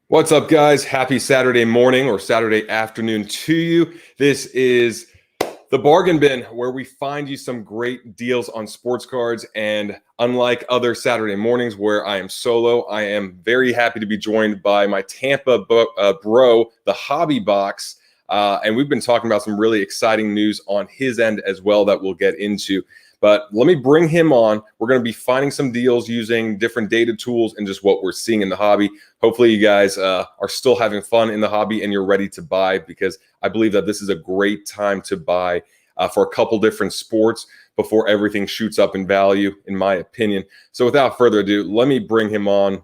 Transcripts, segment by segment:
What's up, guys? Happy Saturday morning or Saturday afternoon to you. This is the Bargain Bin, where we find you some great deals on sports cards. And unlike other Saturday mornings where I am solo, I am very happy to be joined by my Tampa bro, the Hobby Box. And we've been talking about some really exciting news on his end as well that we'll get into. But let me bring him on. We're going to be finding some deals using different data tools and just what we're seeing in the hobby. Hopefully you guys are still having fun in the hobby and you're ready to buy, because I believe that this is a great time to buy for a couple different sports before everything shoots up in value, in my opinion. So without further ado, let me bring him on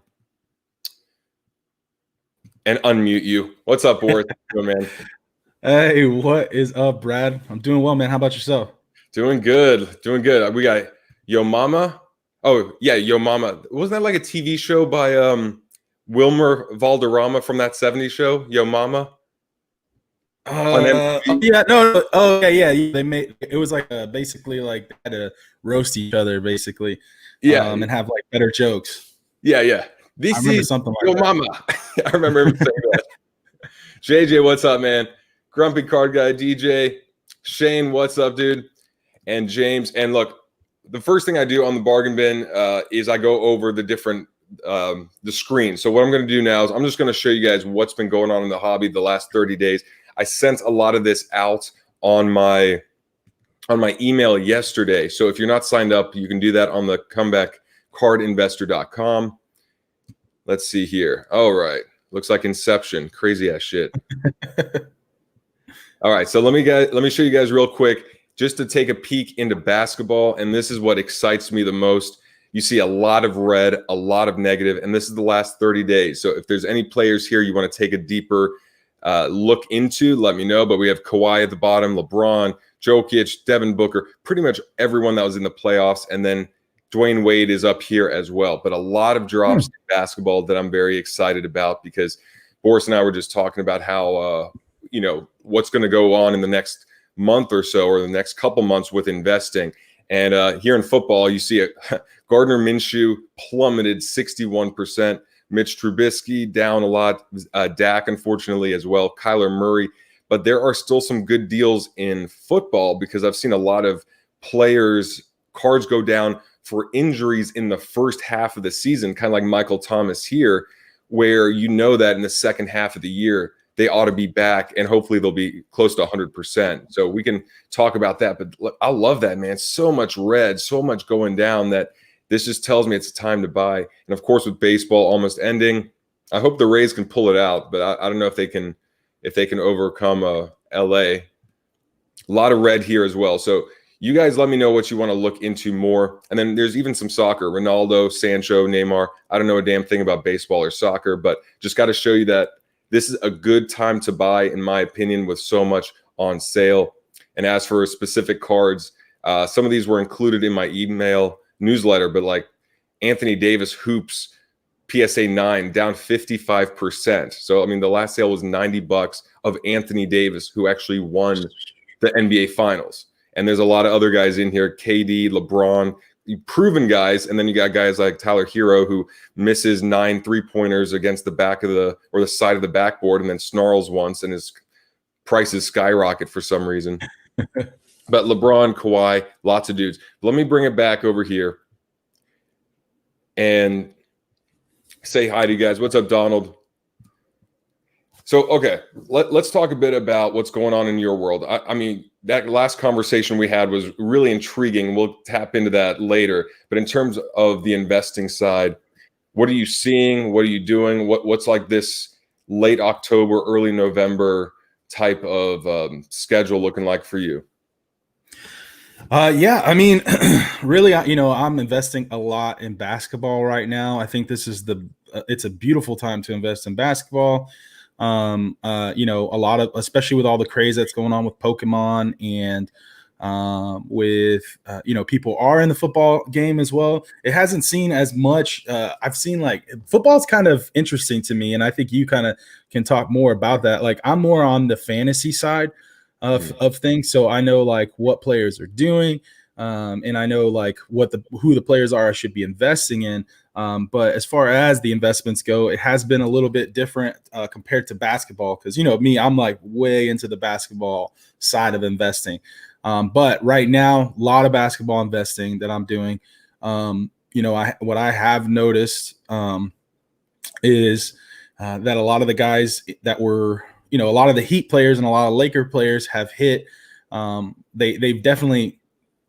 and unmute you. What's up, Boris? Man? Hey, what is up, Brad? I'm doing well, man. How about yourself? Doing good. Doing good. We got Yo Mama. Oh, yeah, Yo Mama. Wasn't that like a TV show by Wilmer Valderrama from that 70s show, Yo Mama? Yeah, no. Oh, yeah. They made it was like basically like they had to roast each other, basically. Yeah, and have like better jokes. Yeah. This is something like Yo that. Mama. I remember him saying that. JJ, what's up, man? Grumpy Card Guy, DJ. Shane, what's up, dude? And James. And look, the first thing I do on the Bargain Bin is I go over the different the screen. So what I'm going to do now is I'm just going to show you guys what's been going on in the hobby the last 30 days. I sent a lot of this out on my email yesterday. So if you're not signed up, you can do that on the comebackcardinvestor.com. Let's see here. All right. Looks like Inception. Crazy ass shit. All right. So let me show you guys real quick, just to take a peek into basketball. And this is what excites me the most. You see a lot of red, a lot of negative, and this is the last 30 days. So if there's any players here you want to take a deeper look into, let me know. But we have Kawhi at the bottom, LeBron, Jokic, Devin Booker, pretty much everyone that was in the playoffs. And then Dwayne Wade is up here as well. But a lot of drops in basketball that I'm very excited about, because Boris and I were just talking about how, what's going to go on in the next month or so, or the next couple months with investing. And here in football, you see it. Gardner Minshew plummeted 61%. Mitch Trubisky down a lot. Dak, unfortunately, as well. Kyler Murray. But there are still some good deals in football, because I've seen a lot of players' cards go down for injuries in the first half of the season, kind of like Michael Thomas here, where you know that in the second half of the year, they ought to be back, and hopefully they'll be close to 100%. So we can talk about that. But I love that, man. So much red, so much going down, that this just tells me it's time to buy. And of course, with baseball almost ending, I hope the Rays can pull it out. But I don't know if they can overcome LA. A lot of red here as well. So you guys let me know what you want to look into more. And then there's even some soccer. Ronaldo, Sancho, Neymar. I don't know a damn thing about baseball or soccer, but just got to show you that this is a good time to buy, in my opinion, with so much on sale. And as for specific cards, some of these were included in my email newsletter, but like Anthony Davis Hoops PSA 9 down 55%. So, I mean, the last sale was $90 of Anthony Davis, who actually won the NBA Finals. And there's a lot of other guys in here, KD, LeBron, proven guys. And then you got guys like Tyler Hero, who misses 9 3-pointers against the back of the side of the backboard, and then snarls once, and his prices skyrocket for some reason. But LeBron, Kawhi, lots of dudes. Let me bring it back over here and say hi to you guys. What's up, Donald? So, okay, let's talk a bit about what's going on in your world. I mean, that last conversation we had was really intriguing. We'll tap into that later. But in terms of the investing side, what are you seeing? What are you doing? What's like this late October, early November type of schedule looking like for you? Yeah, I mean, really, I'm investing a lot in basketball right now. I think this is it's a beautiful time to invest in basketball. A lot of, especially with all the craze that's going on with Pokemon, and people are in the football game as well. It hasn't seen as much. I've seen, like, football's kind of interesting to me, and I think you kind of can talk more about that. Like, I'm more on the fantasy side of things, so I know like what players are doing, and I know like who the players are I should be investing in. But as far as the investments go, it has been a little bit different compared to basketball because, me, I'm like way into the basketball side of investing. But right now, a lot of basketball investing that I'm doing. What I have noticed is that a lot of the guys that were, a lot of the Heat players and a lot of Laker players have hit. They've definitely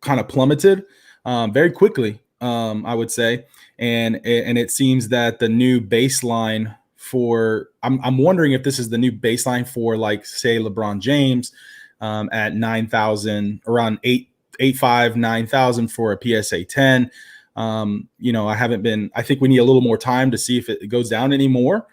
kind of plummeted very quickly, I would say. And it seems that the new baseline for I'm wondering if this is the new baseline for, like, say, LeBron James at 9,000, around 8.5, 9,000 for a PSA 10. I think we need a little more time to see if it goes down anymore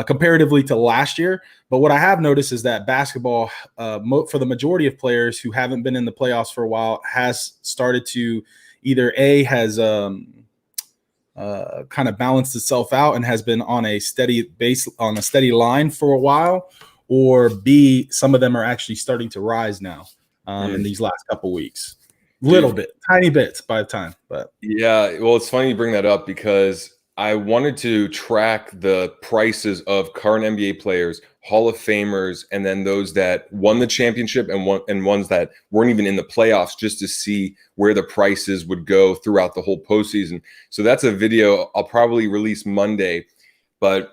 comparatively to last year. But what I have noticed is that basketball, for the majority of players who haven't been in the playoffs for a while, has started to either has kind of balanced itself out and has been on a steady line for a while, or B, some of them are actually starting to rise now in these last couple weeks. Little bit, tiny bits by the time, but yeah. Well, it's funny you bring that up because I wanted to track the prices of current NBA players, Hall of Famers, and then those that won the championship and ones that weren't even in the playoffs, just to see where the prices would go throughout the whole postseason. So that's a video I'll probably release Monday, but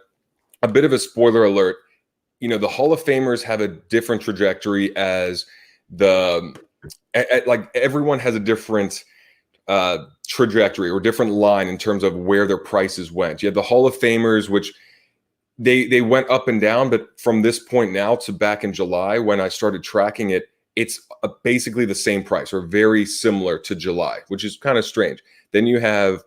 a bit of a spoiler alert. The Hall of Famers have a different trajectory as like everyone has a different trajectory or different line in terms of where their prices went. You have the Hall of Famers, which they went up and down, but from this point now to back in July when I started tracking it, it's basically the same price or very similar to July, which is kind of strange. Then you have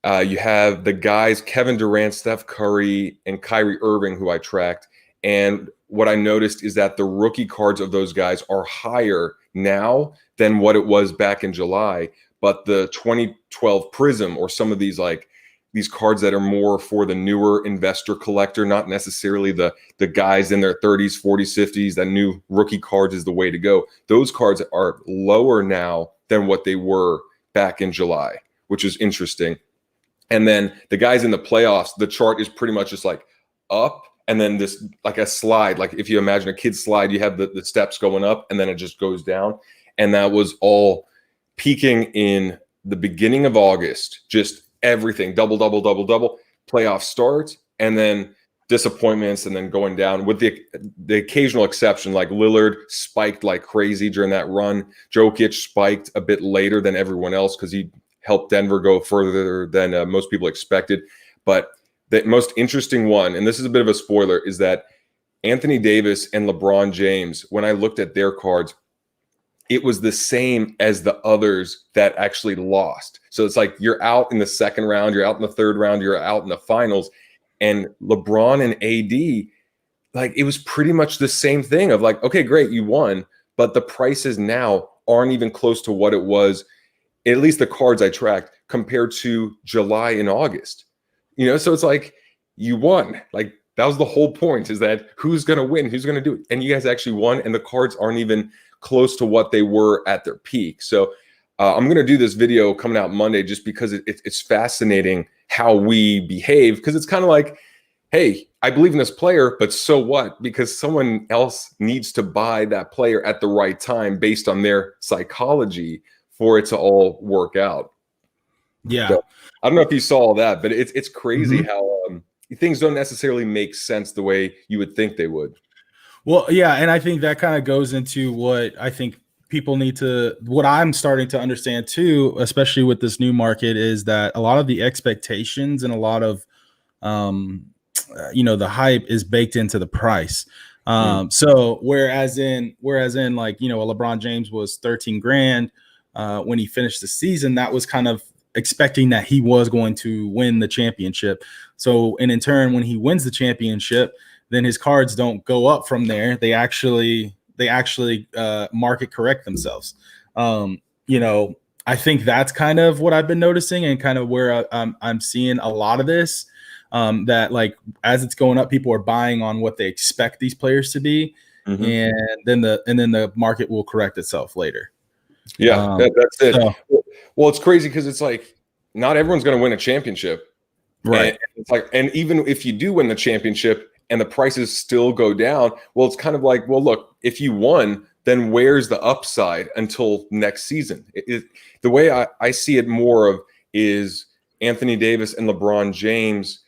the guys Kevin Durant, Steph Curry, and Kyrie Irving, who I tracked. And what I noticed is that the rookie cards of those guys are higher now than what it was back in July. But the 2012 Prism, or some of these cards that are more for the newer investor collector, not necessarily the guys in their 30s, 40s, 50s, that new rookie cards is the way to go. Those cards are lower now than what they were back in July, which is interesting. And then the guys in the playoffs, the chart is pretty much just like up, and then this like a slide. Like if you imagine a kid's slide, you have the steps going up and then it just goes down. And that was all peaking in the beginning of August, just everything, double, playoff starts, and then disappointments, and then going down with the occasional exception, like Lillard spiked like crazy during that run. Jokic spiked a bit later than everyone else because he helped Denver go further than most people expected. But the most interesting one, and this is a bit of a spoiler, is that Anthony Davis and LeBron James, when I looked at their cards, it was the same as the others that actually lost. So it's like you're out in the second round, you're out in the third round, you're out in the finals. And LeBron and AD, like it was pretty much the same thing of like, okay, great, you won, but the prices now aren't even close to what it was, at least the cards I tracked, compared to July and August. So it's like you won. Like that was the whole point, is that who's going to win, who's going to do it. And you guys actually won, and the cards aren't even close to what they were at their peak. So I'm going to do this video coming out Monday just because it's fascinating how we behave, because it's kind of like, hey, I believe in this player, but so what? Because someone else needs to buy that player at the right time based on their psychology for it to all work out. Yeah. So, I don't know if you saw all that, but it's crazy how things don't necessarily make sense the way you would think they would. Well, yeah, and I think that kind of goes into what I think people need to, what I'm starting to understand too, especially with this new market, is that a lot of the expectations and a lot of, the hype is baked into the price. So whereas in like, a LeBron James was 13 grand when he finished the season, that was kind of expecting that he was going to win the championship. So, and in turn, when he wins the championship, then his cards don't go up from there. They actually market correct themselves. I think that's kind of what I've been noticing, and kind of where I'm seeing a lot of this, that like as it's going up, people are buying on what they expect these players to be. And then the market will correct itself later. Yeah, that's it. Well, it's crazy because it's like not everyone's going to win a championship. Right. And it's like, and even if you do win the championship and the prices still go down, well, it's kind of like, well, look, if you won, then where's the upside until next season? The way I see it more of is Anthony Davis and LeBron James,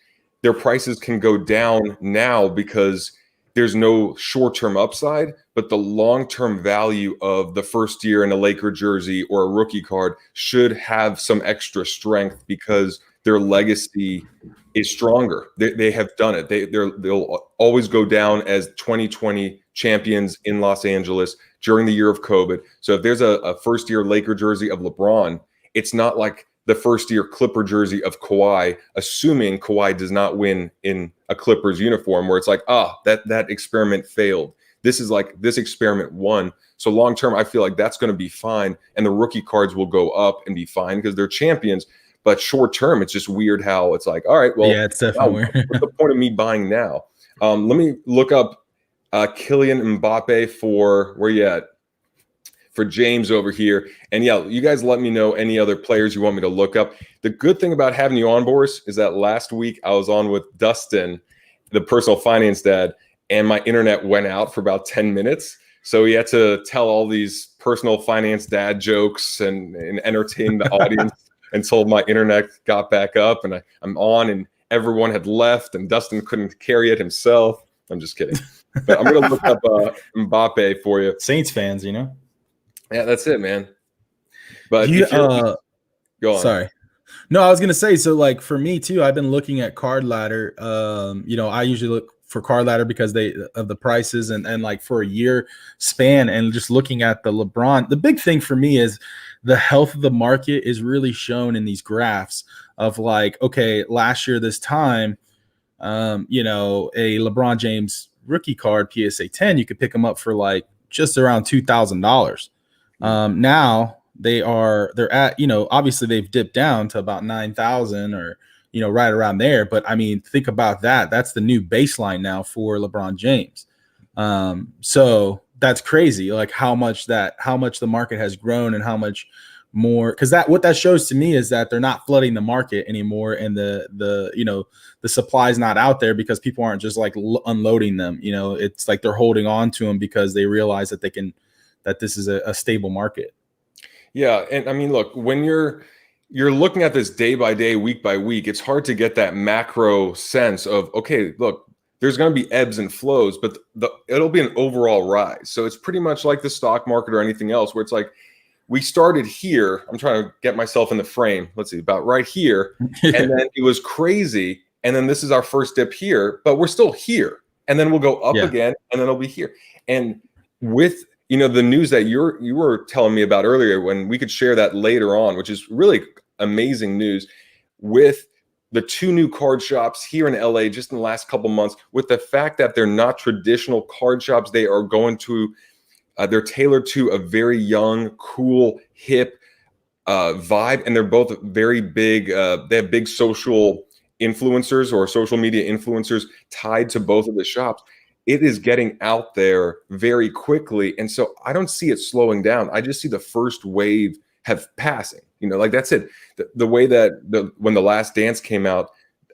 their prices can go down now because there's no short-term upside, but the long-term value of the first year in a Laker jersey or a rookie card should have some extra strength because their legacy is stronger. They have done it. They'll always go down as 2020 champions in Los Angeles during the year of COVID. So if there's a first-year Laker jersey of LeBron, it's not like the first-year Clipper jersey of Kawhi, assuming Kawhi does not win in a Clippers uniform, where it's like, that experiment failed. This is like, this experiment won. So long-term, I feel like that's going to be fine, and the rookie cards will go up and be fine because they're champions. But short-term, it's just weird how it's like, all right, well, Yeah, it's definitely weird. what's the point of me buying now? Let me look up Kylian Mbappe for, where you at? For James over here. And yeah, you guys let me know any other players you want me to look up. The good thing about having you on, Boris, is that last week I was on with Dustin, the personal finance dad, and my internet went out for about 10 minutes. So he had to tell all these personal finance dad jokes and entertain the audience until my internet got back up. And I'm on, and everyone had left, and Dustin couldn't carry it himself. I'm just kidding. But I'm going to look up Mbappe for you. Saints fans, you know? Yeah, that's it, man. But go on. Sorry. No, I was gonna say, so like for me too, I've been looking at Card Ladder. I usually look for Card Ladder because of the prices and like for a year span, and just looking at the LeBron. The big thing for me is the health of the market is really shown in these graphs of like, okay, last year this time, a LeBron James rookie card PSA 10, you could pick them up for like just around $2,000. Now they're at, obviously they've dipped down to about 9,000 or, right around there. But I mean, think about that. That's the new baseline now for LeBron James. So that's crazy. Like how much the market has grown and how much more, because what that shows to me is that they're not flooding the market anymore. And the supply is not out there because people aren't just like unloading them. It's like they're holding on to them because they realize that this is a stable market. Yeah. And I mean, look, when you're looking at this day by day, week by week, it's hard to get that macro sense of, okay, look, there's going to be ebbs and flows, but it'll be an overall rise. So it's pretty much like the stock market or anything else, where it's like, we started here. I'm trying to get myself in the frame. Let's see, about right here. And then it was crazy. And then this is our first dip here, but we're still here. And then we'll go up again, and then it'll be here. And with the news that you were telling me about earlier, when we could share that later on, which is really amazing news, with the 2 new card shops here in LA just in the last couple months, with the fact that they're not traditional card shops, they are going to they're tailored to a very young, cool, hip vibe, and they're both very big. They have big social influencers or social media influencers tied to both of the shops. It is getting out there very quickly. And so I don't see it slowing down. I just see the first wave passing, like that's it. The way that when The Last Dance came out,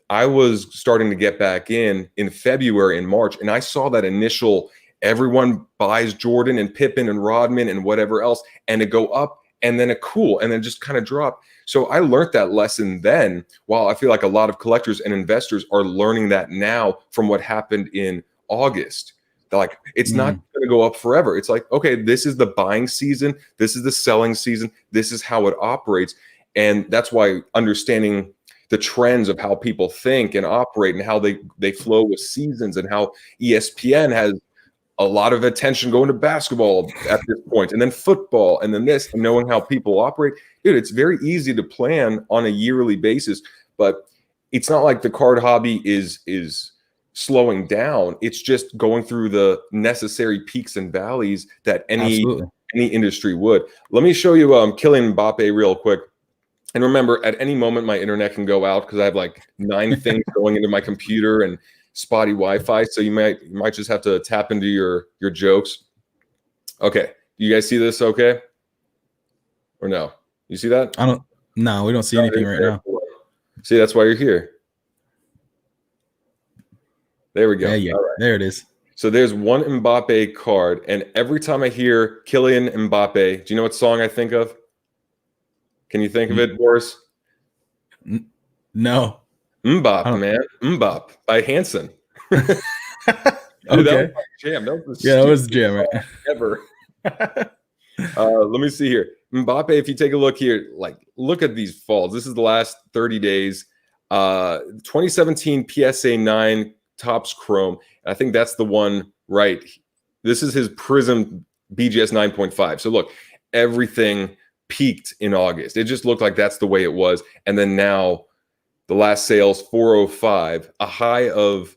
I was starting to get back in February and March. And I saw that initial, everyone buys Jordan and Pippen and Rodman and whatever else, and it go up and then it cool and then just kind of drop. So I learned that lesson then, while I feel like a lot of collectors and investors are learning that now from what happened in August. Like, it's not going to go up forever. It's like, okay, this is the buying season. This is the selling season. This is how it operates. And that's why understanding the trends of how people think and operate and how they flow with seasons, and how ESPN has a lot of attention going to basketball at this point, and then football, and then this, and knowing how people operate. Dude, it's very easy to plan on a yearly basis, but it's not like the card hobby is slowing down. It's just going through the necessary peaks and valleys that any industry would. Let me show you Kylian Mbappe real quick. And remember, at any moment my internet can go out because I have like 9 things going into my computer and spotty Wi-Fi. So you might just have to tap into your jokes. Okay, you guys see this? Okay, or no? You see that? No, we don't see anything right now. See, that's why you're here. There we go. Yeah. All right. There it is. So there's one Mbappe card, and every time I hear Kylian Mbappe, do you know what song I think of? Can you think of it, Boris? No. Mbop, man. Mbop by Hanson. Dude, Okay. that was my jam. That was the Yeah, that was the stupidest jam, song ever. Let me see here. Mbappe, if you take a look here, like, look at these falls. This is the last 30 days. 2017 PSA 9 Topps Chrome. I think that's the one, right? This is his Prism BGS 9.5. So look, everything peaked in August. It just looked like that's the way it was. And then now the last sales 405, a high of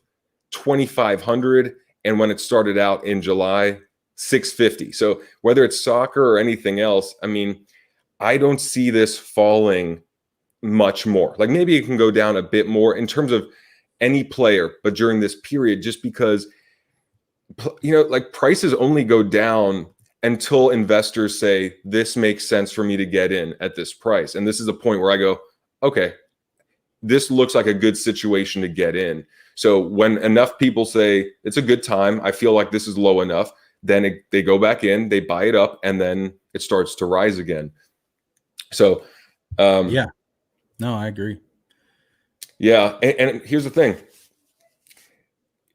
2,500. And when it started out in July, 650. So whether it's soccer or anything else, I mean, I don't see this falling much more. Like maybe it can go down a bit more in terms of any player, but during this period, just because, you know, like prices only go down until investors say this makes sense for me to get in at this price. And this is a point where I go, okay, this looks like a good situation to get in. So when enough people say it's a good time, I feel like this is low enough, then they go back in, they buy it up, and then it starts to rise again. So, yeah, no, I agree. Yeah, and here's the thing: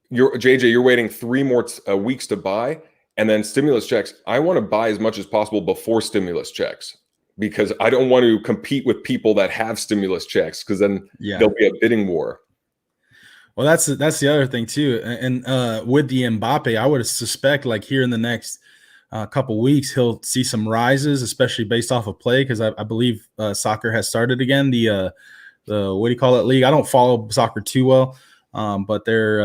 you're waiting 3 more weeks to buy, and then stimulus checks. I want to buy as much as possible before stimulus checks because I don't want to compete with people that have stimulus checks because then there'll be a bidding war. Well, that's the other thing too, and with the Mbappe, I would suspect like here in the next couple weeks he'll see some rises, especially based off of play, because I believe soccer has started again. The what do you call it league? I don't follow soccer too well, but they're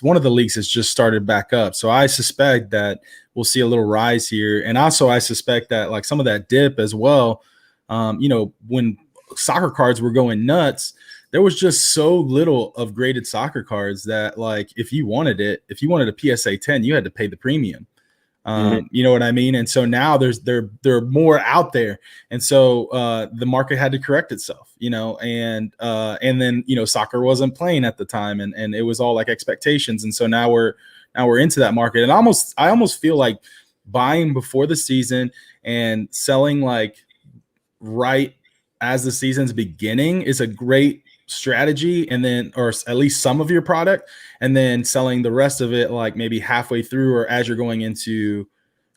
one of the leagues has just started back up, so I suspect that we'll see a little rise here, and also I suspect that like some of that dip as well. You know, when soccer cards were going nuts, there was just so little of graded soccer cards that like if you wanted a PSA 10, you had to pay the premium. You know what I mean? And so now there are more out there. And so the market had to correct itself, you know, and then, you know, soccer wasn't playing at the time and it was all like expectations. And so now we're into that market. And I almost feel like buying before the season and selling like right as the season's beginning is a great strategy, and then or at least some of your product, and then selling the rest of it like maybe halfway through or as you're going into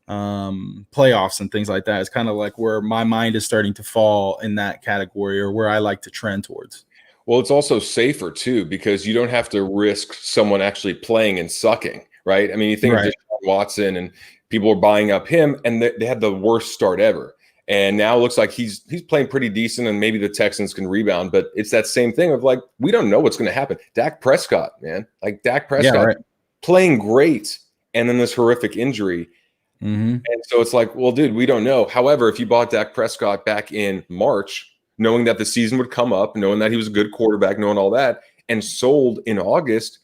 playoffs and things like that is kind of like where my mind is starting to fall in that category, or where I like to trend towards. Well, it's also safer too because you don't have to risk someone actually playing and sucking, right? I mean, you think of Deshaun Watson and people were buying up him, and they had the worst start ever. And now it looks like he's playing pretty decent, and maybe the Texans can rebound. But it's that same thing of like, we don't know what's going to happen. Dak Prescott, man, like Dak Prescott playing great, and then this horrific injury. And so it's like, well, dude, we don't know. However, if you bought Dak Prescott back in March, knowing that the season would come up, knowing that he was a good quarterback, knowing all that, and sold in August,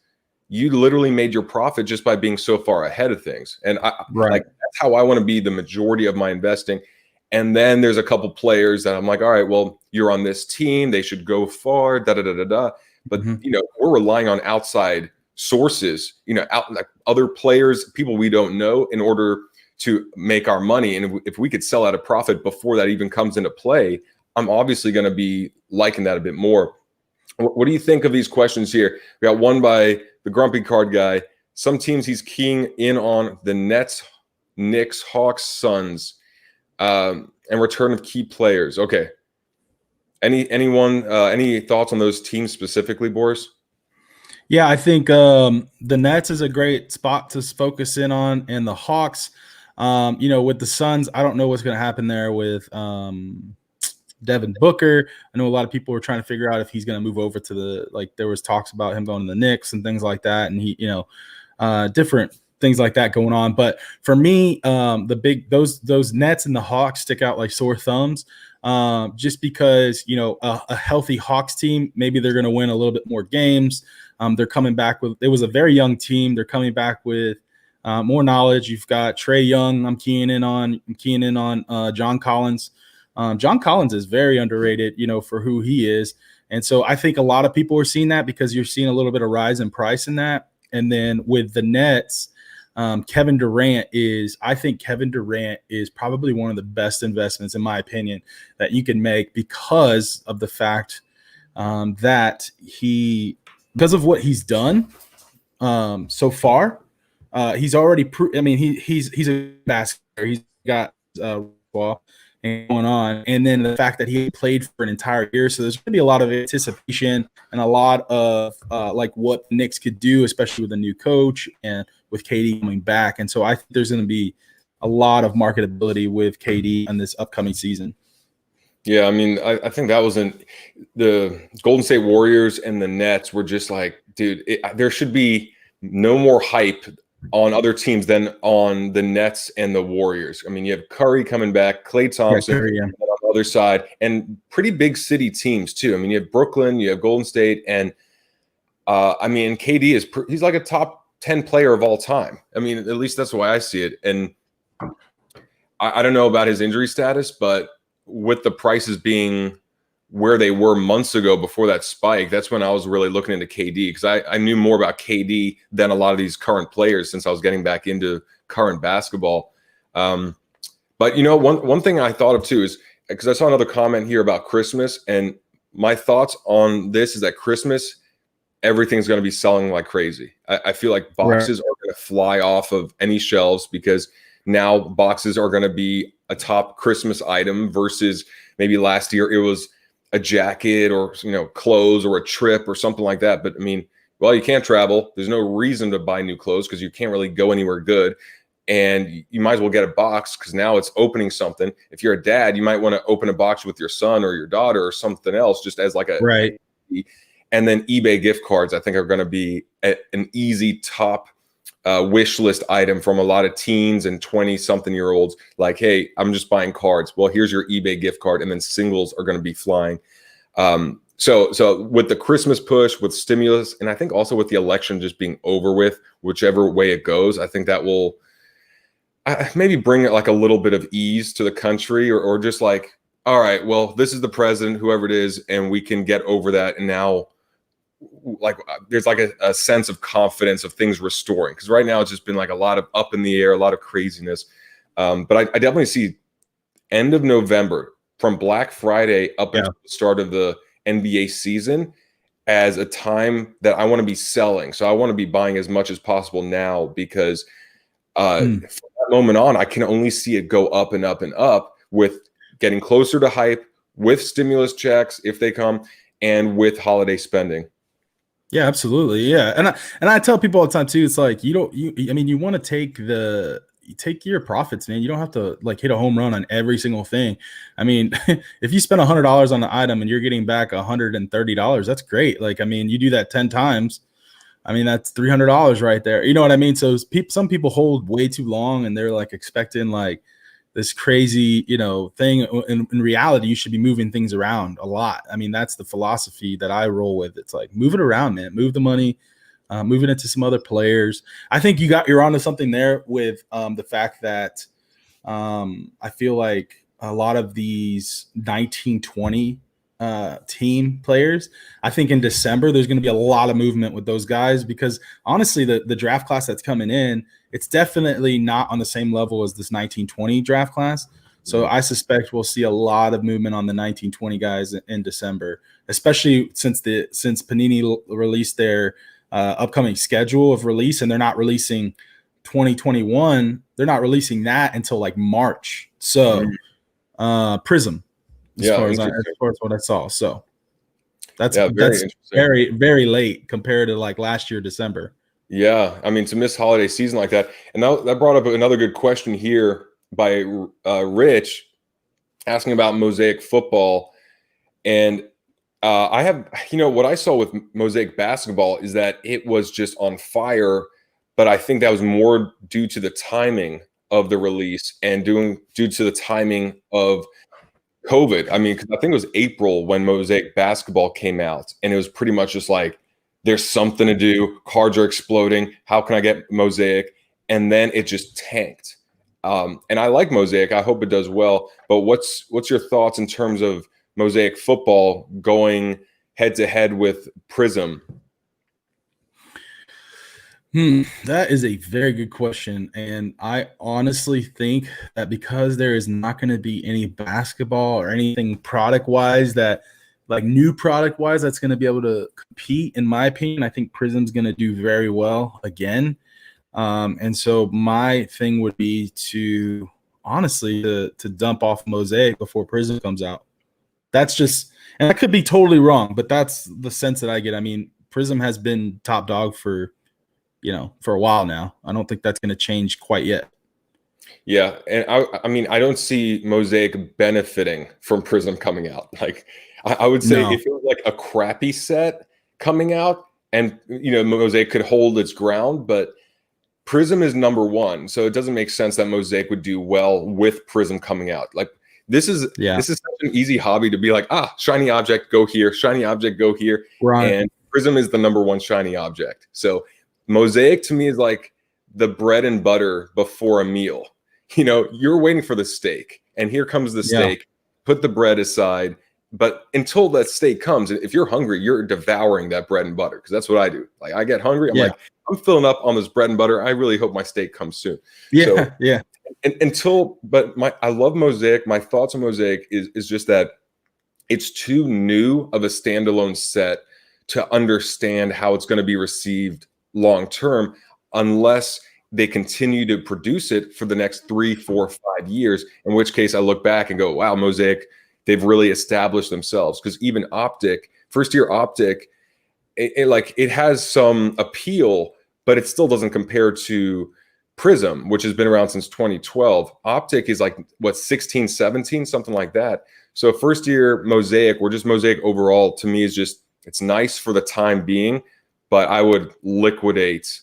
you literally made your profit just by being so far ahead of things. And like that's how I want to be the majority of my investing. And then there's a couple players that I'm like, all right, well, you're on this team. They should go far, da-da-da-da-da. But, you know, we're relying on outside sources, you know, like other players, people we don't know in order to make our money. And if we could sell at a profit before that even comes into play, I'm obviously going to be liking that a bit more. What do you think of these questions here? We got one by the Grumpy Card guy. Some teams he's keying in on: the Nets, Knicks, Hawks, Suns. And return of key players. Okay. Any thoughts on those teams specifically, Boris? Yeah, I think the Nets is a great spot to focus in on, and the Hawks. You know, with the Suns, I don't know what's going to happen there with Devin Booker. I know a lot of people were trying to figure out if he's going to move over to there was talks about him going to the Knicks and things like that, and he, you know, different things like that going on. But for me, those Nets and the Hawks stick out like sore thumbs, just because, you know, a healthy Hawks team, maybe they're going to win a little bit more games. They're coming back with, it was a very young team. They're coming back with more knowledge. You've got Trae Young. I'm keying in on John Collins. John Collins is very underrated, you know, for who he is. And so I think a lot of people are seeing that because you're seeing a little bit of rise in price in that. And then with the Nets, I think Kevin Durant is probably one of the best investments, in my opinion, that you can make because of the fact that because of what he's done so far. He's already he's a basketball. He's got ball and going on, and then the fact that he played for an entire year, so there's going to be a lot of anticipation and a lot of like what Knicks could do, especially with a new coach and with KD coming back. And so I think there's going to be a lot of marketability with KD in this upcoming season. Yeah, I mean, I think that wasn't the Golden State Warriors and the Nets were just like, dude, there should be no more hype on other teams than on the Nets and the Warriors. I mean, you have Curry coming back, Klay Thompson on the other side, and pretty big city teams too. I mean, you have Brooklyn, you have Golden State, and I mean, KD he's like a top 10 player of all time. I mean, at least that's the way I see it. And I don't know about his injury status, but with the prices being where they were months ago before that spike, that's when I was really looking into KD, because I knew more about KD than a lot of these current players since I was getting back into current basketball. But, you know, one thing I thought of too is, because I saw another comment here about Christmas, and my thoughts on this is that Christmas, everything's going to be selling like crazy. I feel like boxes are going to fly off of any shelves, because now boxes are going to be a top Christmas item versus maybe last year it was a jacket or, you know, clothes or a trip or something like that. But I mean, well, you can't travel. There's no reason to buy new clothes because you can't really go anywhere good. And you might as well get a box because now it's opening something. If you're a dad, you might want to open a box with your son or your daughter or something else, just as like a right. And then eBay gift cards, I think, are going to be an easy top wish list item from a lot of teens and 20-something-year-olds. Like, hey, I'm just buying cards. Well, here's your eBay gift card, and then singles are going to be flying. So with the Christmas push, with stimulus, and I think also with the election just being over with, whichever way it goes, I think that will maybe bring it like a little bit of ease to the country, or just like, all right, well, this is the president, whoever it is, and we can get over that. And now, like, there's like a sense of confidence of things restoring, because right now it's just been like a lot of up in the air, a lot of craziness. But I definitely see end of November, from Black Friday up until the start of the NBA season, as a time that I want to be selling. So I want to be buying as much as possible now, because from that moment on, I can only see it go up and up and up, with getting closer to hype, with stimulus checks if they come, and with holiday spending. Yeah, absolutely. Yeah. And I tell people all the time too, it's like, you want to take your profits, man. You don't have to like hit a home run on every single thing. I mean, if you spend $100 on the item and you're getting back $130, that's great. Like, I mean, you do that 10 times. I mean, that's $300 right there. You know what I mean? So some people hold way too long, and they're like expecting like this crazy, thing. In reality, you should be moving things around a lot. I mean, that's the philosophy that I roll with. It's like, move it around, man. Move the money, move it into some other players. I think you're onto something there with the fact that I feel like a lot of these 1920 team players, I think in December there's going to be a lot of movement with those guys, because honestly, the draft class that's coming in, it's definitely not on the same level as this 1920 draft class. So I suspect we'll see a lot of movement on the 1920 guys in December, especially since Panini released their upcoming schedule of release, and they're not releasing 2021. They're not releasing that until like March. So Prism, as far as what I saw. So that's very, very late compared to like last year, December. Yeah. I mean, to miss holiday season like that. And that brought up another good question here by Rich, asking about Mosaic football. And I have, what I saw with Mosaic basketball is that it was just on fire, but I think that was more due to the timing of the release and due to the timing of COVID. I mean, because I think it was April when Mosaic basketball came out, and it was pretty much just like, there's something to do. Cards are exploding. How can I get Mosaic? And then it just tanked. And I like Mosaic. I hope it does well. But what's your thoughts in terms of Mosaic football going head to head with Prism? That is a very good question. And I honestly think that because there is not going to be any basketball or anything product wise that like new product wise that's going to be able to compete, in my opinion, I think Prism's going to do very well again. And so my thing would be to honestly to dump off Mosaic before Prism comes out. That's just, and I could be totally wrong, but that's the sense that I get. I mean, Prism has been top dog for for a while now. I don't think that's going to change quite yet. Yeah, and I mean, I don't see Mosaic benefiting from Prism coming out. Like, I would say No. if it was like a crappy set coming out, and Mosaic could hold its ground, but Prism is number one, so it doesn't make sense that Mosaic would do well with Prism coming out. Like, this is such an easy hobby to be like, shiny object, go here, shiny object, go here, Right. and Prism is the number one shiny object. So Mosaic to me is like the bread and butter before a meal. You're waiting for the steak, and here comes the steak. Put the bread aside, but until that steak comes, if you're hungry, you're devouring that bread and butter, because that's what I do. Like, I get hungry, I'm like, I'm filling up on this bread and butter. I really hope my steak comes soon. I love Mosaic. My thoughts on Mosaic is just that it's too new of a standalone set to understand how it's going to be received long term, unless they continue to produce it for the next 3, 4, 5 years, in which case I look back and go, wow, Mosaic, they've really established themselves. Because even Optic, first year Optic, it has some appeal, but it still doesn't compare to Prism, which has been around since 2012. Optic is like, what, 16, 17, something like that. So first year Mosaic, or just Mosaic overall, to me is just, it's nice for the time being, but I would liquidate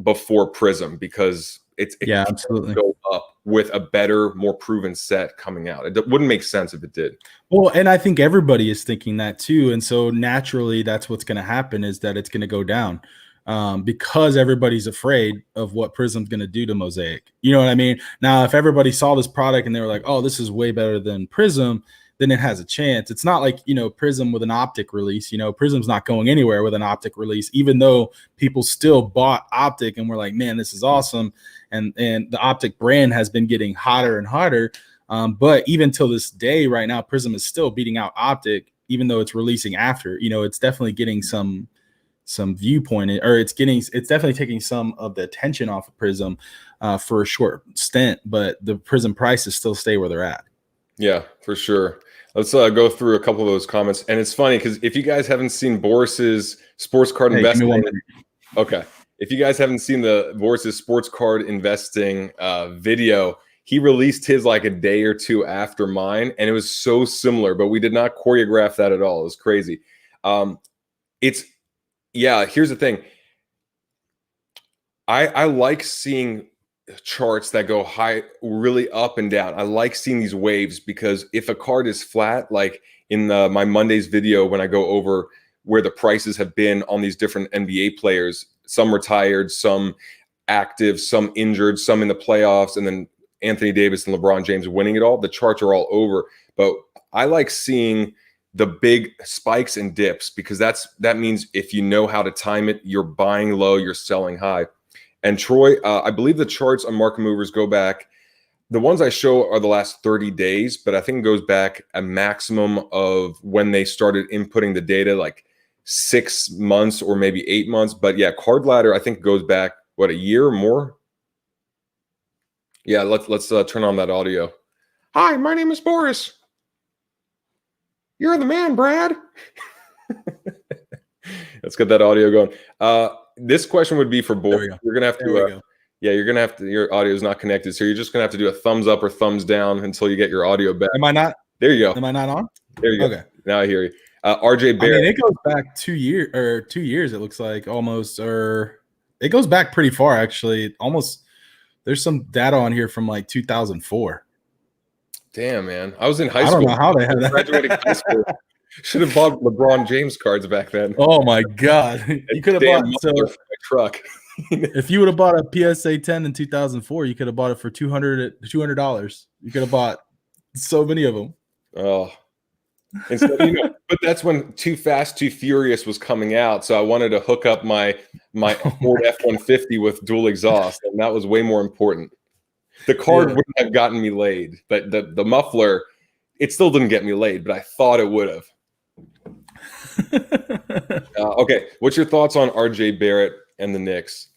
before Prism, because it absolutely go up with a better, more proven set coming out. It wouldn't make sense if it did. Well, and I think everybody is thinking that too. And so naturally that's what's going to happen, is that it's going to go down because everybody's afraid of what Prism's going to do to Mosaic. You know what I mean? Now, if everybody saw this product and they were like, oh, this is way better than Prism, then it has a chance. It's not like, Prism with an Optic release. Prism's not going anywhere with an Optic release, even though people still bought Optic and were like, man, this is awesome. And the Optic brand has been getting hotter and hotter. But even till this day right now, Prism is still beating out Optic, even though it's releasing after. It's definitely getting some viewpoint, or it's definitely taking some of the attention off of Prism for a short stint, but the Prism prices still stay where they're at. Yeah, for sure. Let's go through a couple of those comments. And it's funny because if you guys haven't seen Boris's sports card investing, okay. If you guys haven't seen the Boris's sports card investing video, he released his like a day or two after mine, and it was so similar, but we did not choreograph that at all. It was crazy. Here's the thing. I like seeing charts that go high, really up and down. I like seeing these waves, because if a card is flat, like in my Monday's video, when I go over where the prices have been on these different NBA players, some retired, some active, some injured, some in the playoffs, and then Anthony Davis and LeBron James winning it all, the charts are all over. But I like seeing the big spikes and dips, because that means if you know how to time it, you're buying low, you're selling high. And Troy, I believe the charts on Market Movers go back. The ones I show are the last 30 days, but I think it goes back a maximum of when they started inputting the data, like 6 months or maybe 8 months. But yeah, Card Ladder, I think goes back, what, a year or more? Yeah, let's turn on that audio. Hi, my name is Boris. You're the man, Brad. Let's get that audio going. This question would be for Boris. You're gonna have to. You're gonna have to. Your audio is not connected, so you're just gonna have to do a thumbs up or thumbs down until you get your audio back. Am I not? There you go. Am I not on? There you go. Okay. Now I hear you. RJ Barrett. I mean, it goes back 2 years or 2 years. It looks like almost, or it goes back pretty far actually. Almost. There's some data on here from like 2004. Damn, man. I was in high school. I don't know how they had that. Graduating high school. Should have bought LeBron James cards back then. Oh my God. You could have bought my truck. If you would have bought a PSA 10 in 2004, you could have bought it for $200. You could have bought so many of them. Oh, And so, but that's when Too Fast, Too Furious was coming out. So I wanted to hook up my Ford F-150 with dual exhaust, and that was way more important. The card wouldn't have gotten me laid, but the muffler, it still didn't get me laid, but I thought it would have. Okay, what's your thoughts on RJ Barrett and the Knicks?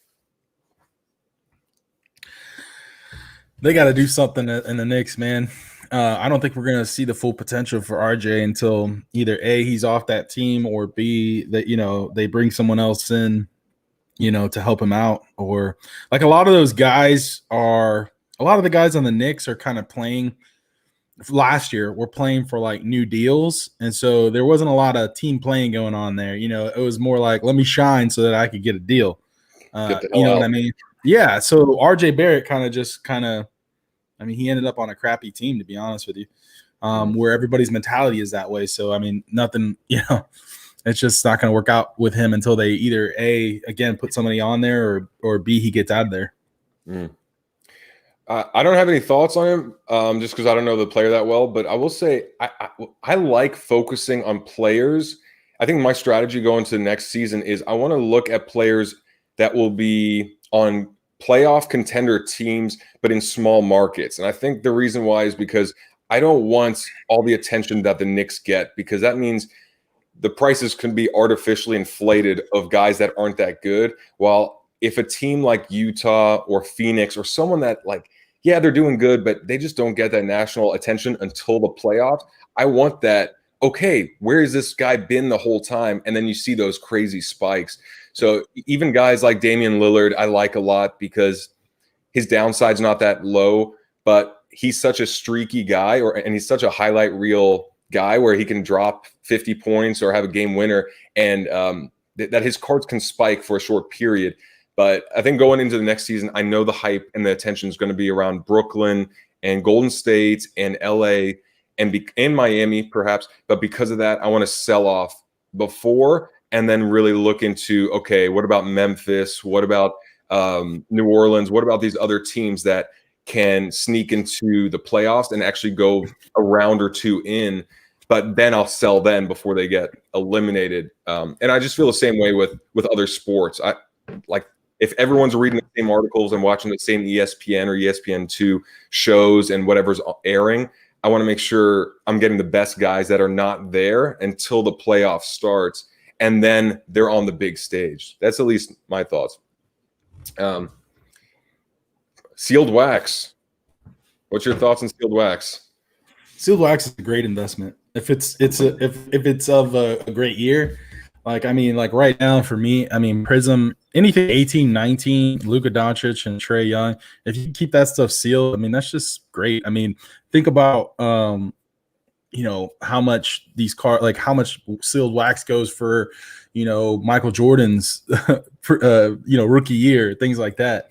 They got to do something in the Knicks, man. I don't think we're going to see the full potential for RJ until either A, he's off that team, or B, that they bring someone else in, to help him out. Or like a lot of the guys on the Knicks are kind of playing last year. We're playing for like new deals, and so there wasn't a lot of team playing going on there. It was more like, let me shine so that I could get a deal. What I mean? Yeah. So RJ Barrett he ended up on a crappy team, to be honest with you, where everybody's mentality is that way. So, I mean, nothing, it's just not going to work out with him until they either A, again, put somebody on there, or B, he gets out of there. I don't have any thoughts on him just because I don't know the player that well. But I will say I like focusing on players. I think my strategy going to the next season is I want to look at players that will be on playoff contender teams, but in small markets. And I think the reason why is because I don't want all the attention that the Knicks get, because that means the prices can be artificially inflated of guys that aren't that good. While if a team like Utah or Phoenix or someone that they're doing good, but they just don't get that national attention until the playoffs, I want that, okay, where has this guy been the whole time? And then you see those crazy spikes. So even guys like Damian Lillard, I like a lot because his downside's not that low, but he's such a streaky guy, and he's such a highlight reel guy where he can drop 50 points or have a game winner, and that his cards can spike for a short period. But I think going into the next season, I know the hype and the attention is going to be around Brooklyn and Golden State and LA and in Miami perhaps. But because of that, I want to sell off before and then really look into, okay, what about Memphis? What about New Orleans? What about these other teams that can sneak into the playoffs and actually go a round or two in? But then I'll sell them before they get eliminated. And I just feel the same way with other sports. If everyone's reading the same articles and watching the same ESPN or ESPN2 shows and whatever's airing, I want to make sure I'm getting the best guys that are not there until the playoff starts. And then they're on the big stage. That's at least my thoughts. Sealed wax. What's your thoughts on sealed wax? Sealed wax is a great investment. If it's of a great year, right now for me, Prism, anything 18, 19, Luka Doncic and Trae Young, if you keep that stuff sealed, that's just great. Think about how much how much sealed wax goes for, Michael Jordan's, rookie year, things like that.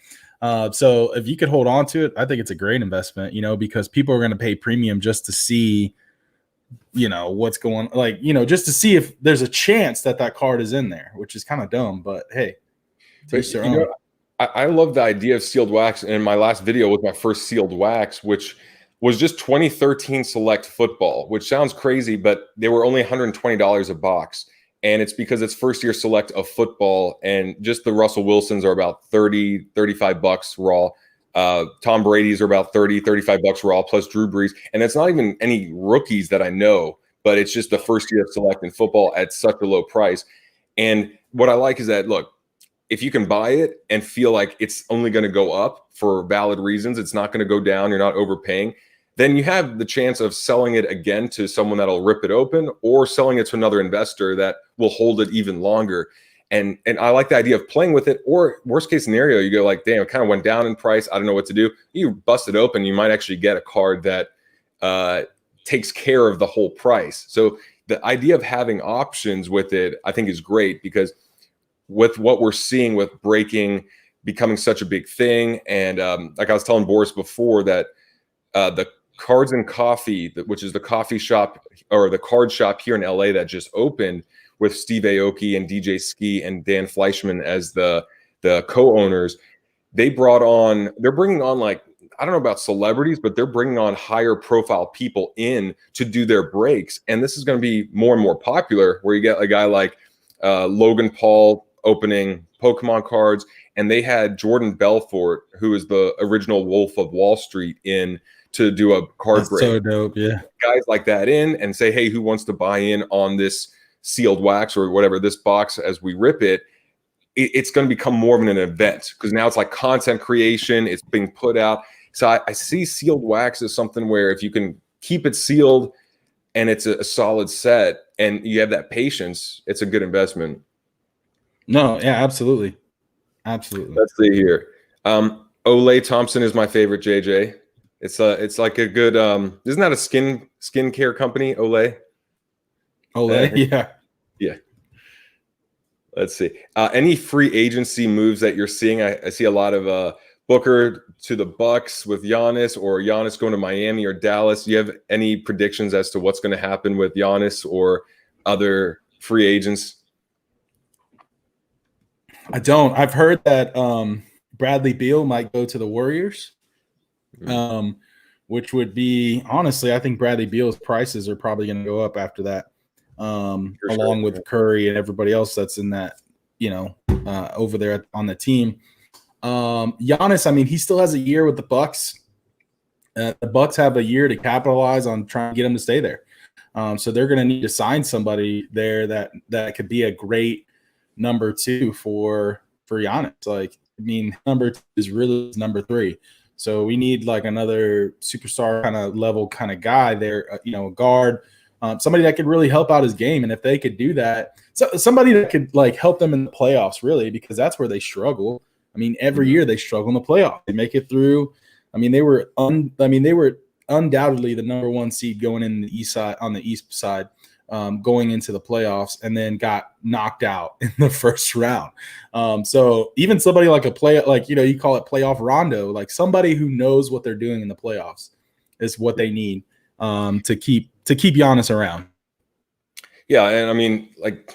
So if you could hold on to it, I think it's a great investment, because people are going to pay premium just to see, what's going, just to see if there's a chance that card is in there, which is kind of dumb, but hey. I love the idea of sealed wax. And my last video was my first sealed wax, which was just 2013 Select Football, which sounds crazy, but they were only $120 a box. And it's because it's first year Select of football, and just the Russell Wilsons are about $30-$35 raw. Tom Brady's are about $30-$35 raw, plus Drew Brees. And it's not even any rookies that I know, but it's just the first year of Select in football at such a low price. And what I like is that, look, if you can buy it and feel like it's only going to go up for valid reasons, it's not going to go down, you're not overpaying, then you have the chance of selling it again to someone that'll rip it open, or selling it to another investor that will hold it even longer. And I like the idea of playing with it. Or worst case scenario, you go like, damn, it kind of went down in price, I don't know what to do. You bust it open, you might actually get a card that takes care of the whole price. So the idea of having options with it, I think, is great, because with what we're seeing with breaking becoming such a big thing, and like I was telling Boris before, that the Cards and Coffee, which is the coffee shop or the card shop here in LA that just opened, with Steve Aoki and DJ Ski and Dan Fleischman as the co-owners, they're bringing on like I don't know about celebrities, but they're bringing on higher profile people in to do their breaks. And this is going to be more and more popular, where you get a guy like Logan Paul opening Pokemon cards. And they had Jordan Belfort, who is the original Wolf of Wall Street, in to do a card break. So dope, yeah. Guys like that in and say, hey, who wants to buy in on this sealed wax or whatever, this box as we rip it? It's going to become more of an event, because now it's like content creation. It's being put out. So I see sealed wax as something where if you can keep it sealed and it's a solid set and you have that patience, it's a good investment. No, yeah, absolutely. Absolutely. Let's see here. Olay Thompson is my favorite, JJ. It's like a good isn't that a skincare company, Olay? Olay, yeah. Yeah. Let's see. Any free agency moves that you're seeing? I see a lot of Booker to the Bucks with Giannis, or Giannis going to Miami or Dallas. Do you have any predictions as to what's going to happen with Giannis or other free agents? I don't. I've heard that Bradley Beal might go to the Warriors, which would be, honestly, I think Bradley Beal's prices are probably going to go up after that, along with Curry and everybody else that's in that, over there on the team. Giannis, I mean, he still has a year with the Bucks. The Bucks have a year to capitalize on trying to get him to stay there. So they're going to need to sign somebody there that could be a great number two for Giannis. Like, I mean, number two is really number three. So we need like another superstar kind of level kind of guy there, a guard, somebody that could really help out his game. And if they could do that, so somebody that could like help them in the playoffs, really, because that's where they struggle. I mean, every year they struggle in the playoffs. They make it through. I mean, they were undoubtedly the number one seed going in the east side, on the east side, going into the playoffs, and then got knocked out in the first round. So even somebody like you call it playoff Rondo, like somebody who knows what they're doing in the playoffs is what they need to keep Giannis around. Yeah, and I mean, like,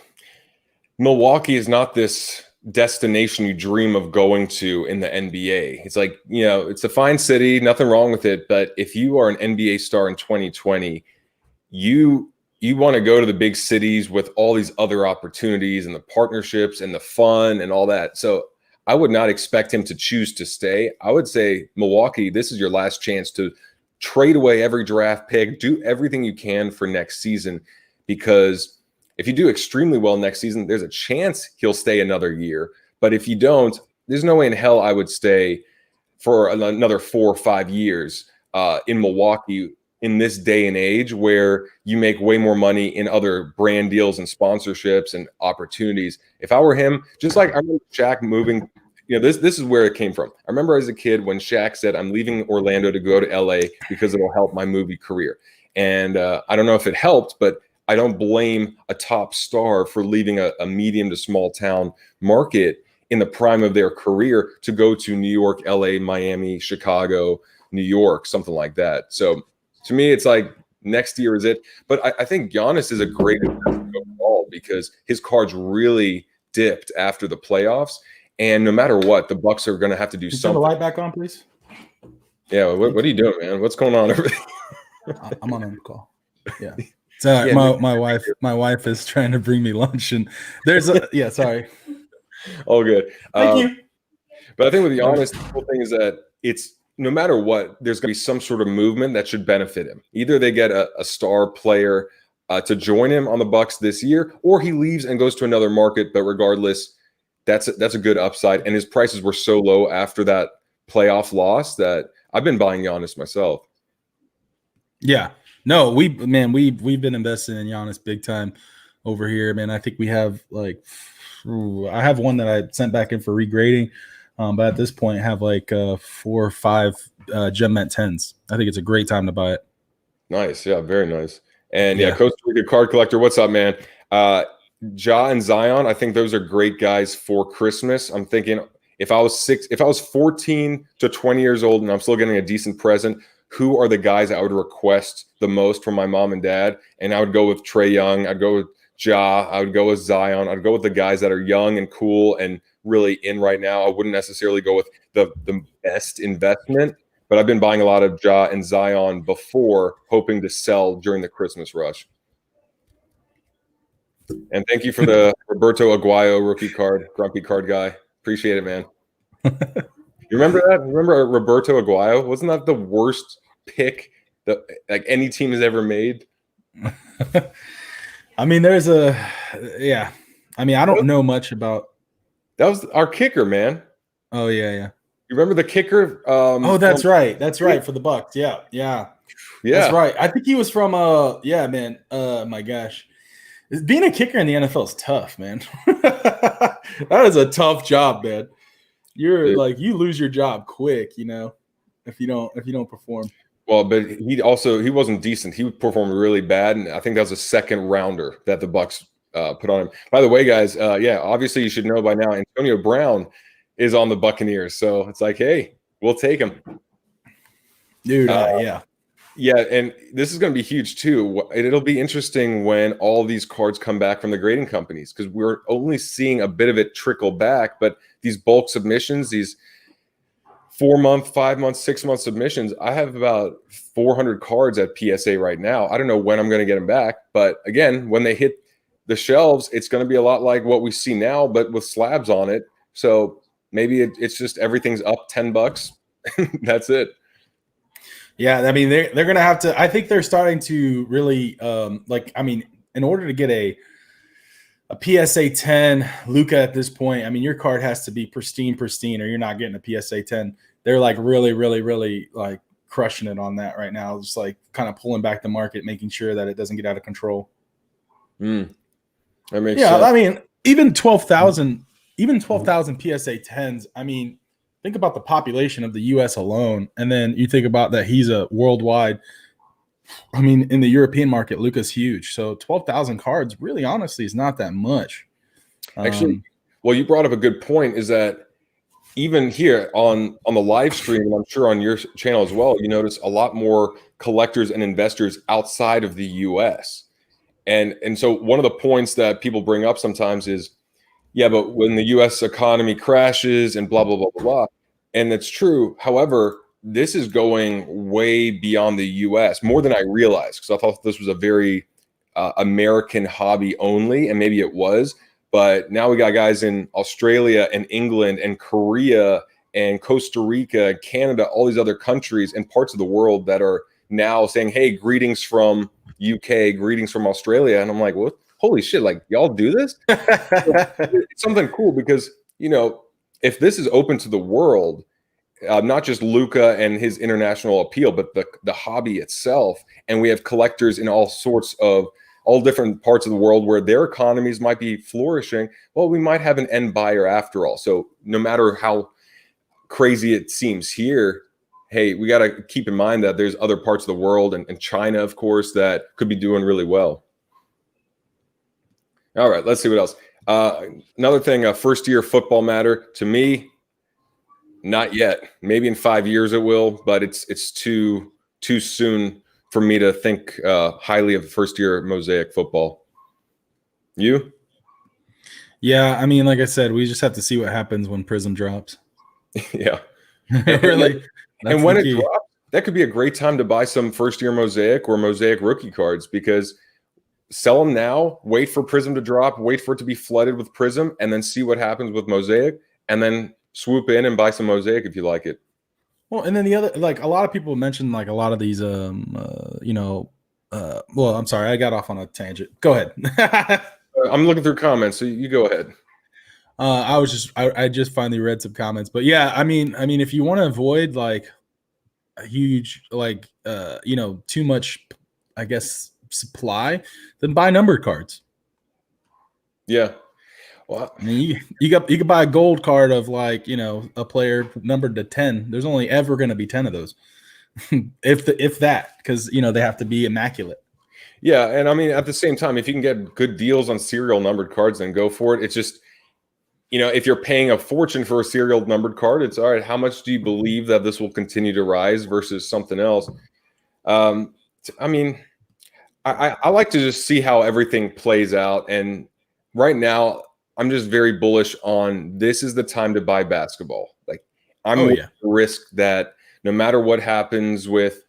Milwaukee is not this destination you dream of going to in the NBA. It's like, it's a fine city, nothing wrong with it, but if you are an NBA star in 2020, you want to go to the big cities with all these other opportunities and the partnerships and the fun and all that. So I would not expect him to choose to stay. I would say, Milwaukee, this is your last chance to trade away every draft pick, do everything you can for next season, because if you do extremely well next season, there's a chance he'll stay another year. But if you don't, there's no way in hell I would stay for another 4 or 5 years in Milwaukee in this day and age, where you make way more money in other brand deals and sponsorships and opportunities. If I were him, just like I remember Shaq moving, this is where it came from. I remember as a kid when Shaq said, I'm leaving Orlando to go to LA because it'll help my movie career. And I don't know if it helped, but I don't blame a top star for leaving a medium to small town market in the prime of their career to go to New York, LA, Miami, Chicago, New York, something like that. So to me, it's like next year is it. But I think Giannis is a great investment overall, because his cards really dipped after the playoffs. And no matter what, the Bucks are going to have to do something. Turn the light back on, please. Yeah, what are you doing, man? What's going on over there? I'm on a call. Yeah. Sorry, my wife is trying to bring me lunch, and there's sorry. All good. Thank you. But I think with Giannis, the cool thing is that it's no matter what, there's going to be some sort of movement that should benefit him. Either they get a star player to join him on the Bucks this year, or he leaves and goes to another market. But regardless, that's a good upside. And his prices were so low after that playoff loss that I've been buying Giannis myself. Yeah. No, we've been investing in Giannis big time over here, man. I think we have I have one that I sent back in for regrading, but at this point I have 4 or 5 Gem Mint 10s. I think it's a great time to buy it. Nice, yeah, very nice. And Costa Rica card collector, what's up, man? Ja and Zion, I think those are great guys for Christmas. I'm thinking if I was 14 to 20 years old and I'm still getting a decent present, who are the guys I would request the most from my mom and dad? And I would go with Trae Young. I'd go with Ja. I would go with Zion. I'd go with the guys that are young and cool and really in right now. I wouldn't necessarily go with the best investment. but I've been buying a lot of Ja and Zion before, hoping to sell during the Christmas rush. And thank you for the Roberto Aguayo rookie card, grumpy card guy. Appreciate it, man. You remember that? Remember Roberto Aguayo? Wasn't that the worst pick that like any team has ever made? I mean, yeah. I mean, I don't know much about. That was our kicker, man. Oh yeah. You remember the kicker? That's right. That's right for the Bucks. Yeah. That's right. I think he was from. Yeah, man. My gosh, being a kicker in the NFL is tough, man. That is a tough job, man. You're like you lose your job quick, if you don't perform. Well, but he wasn't decent. He performed really bad, and I think that was a second rounder that the Bucks put on him. By the way, guys, obviously you should know by now, Antonio Brown is on the Buccaneers, so it's like, hey, we'll take him, dude. Yeah, and this is going to be huge too. It'll be interesting when all these cards come back from the grading companies because we're only seeing a bit of it trickle back, but these bulk submissions, these 4-month, 5-month, 6-month submissions. I have about 400 cards at PSA right now. I don't know when I'm going to get them back, but again, when they hit the shelves, it's going to be a lot like what we see now, but with slabs on it. So maybe it's just everything's up $10. That's it. Yeah, I mean they're going to have to. I think they're starting to really in order to get a PSA 10 Luka at this point, I mean, your card has to be pristine, or you're not getting a PSA 10. They're like really, really, really like crushing it on that right now. Just like kind of pulling back the market, making sure that it doesn't get out of control. That makes sense. I mean, even 12,000 PSA 10s. I mean, think about the population of the US alone. And then you think about that he's a worldwide. I mean, in the European market, Luka's huge. So 12,000 cards really honestly is not that much. Actually, well, you brought up a good point is that even here on the live stream, and I'm sure on your channel as well, you notice a lot more collectors and investors outside of the US. And so one of the points that people bring up sometimes is, yeah, but when the US economy crashes and blah, blah, blah, blah, blah. And it's true. However, this is going way beyond the US, more than I realized, because I thought this was a very American hobby only, and maybe it was. But now we got guys in Australia and England and Korea and Costa Rica, Canada, all these other countries and parts of the world that are now saying, hey, greetings from UK, greetings from Australia. And I'm like, what? Holy shit, like y'all do this? It's something cool because, if this is open to the world, not just Luka and his international appeal, but the hobby itself. And we have collectors in all different parts of the world where their economies might be flourishing. Well, we might have an end buyer after all. So no matter how crazy it seems here, hey, we got to keep in mind that there's other parts of the world and China, of course, that could be doing really well. All right, let's see what else. Another thing, first-year football matter to me. Not yet. Maybe in 5 years it will, but it's too soon for me to think highly of first-year Mosaic football. You? Yeah, I mean, like I said, we just have to see what happens when Prism drops. Yeah. Really. And when it drops, that could be a great time to buy some first-year Mosaic or Mosaic rookie cards because sell them now, wait for Prism to drop, wait for it to be flooded with Prism, and then see what happens with Mosaic, and then swoop in and buy some Mosaic if you like it. Well, and then the other, like a lot of people mentioned, like a lot of these, well, I'm sorry, I got off on a tangent. Go ahead. I'm looking through comments, so you go ahead. I just finally read some comments, but yeah, I mean, if you want to avoid like a huge, like, too much, I guess, supply, then buy numbered cards. Yeah. Well, I mean, you could buy a gold card of like, a player numbered to 10. There's only ever going to be 10 of those, if that, because they have to be immaculate. Yeah, and I mean at the same time, if you can get good deals on serial numbered cards, then go for it. It's just, if you're paying a fortune for a serial numbered card, it's all right. How much do you believe that this will continue to rise versus something else? I mean, I like to just see how everything plays out, and right now, I'm just very bullish on this is the time to buy basketball. Like I'm willing to risk that no matter what happens with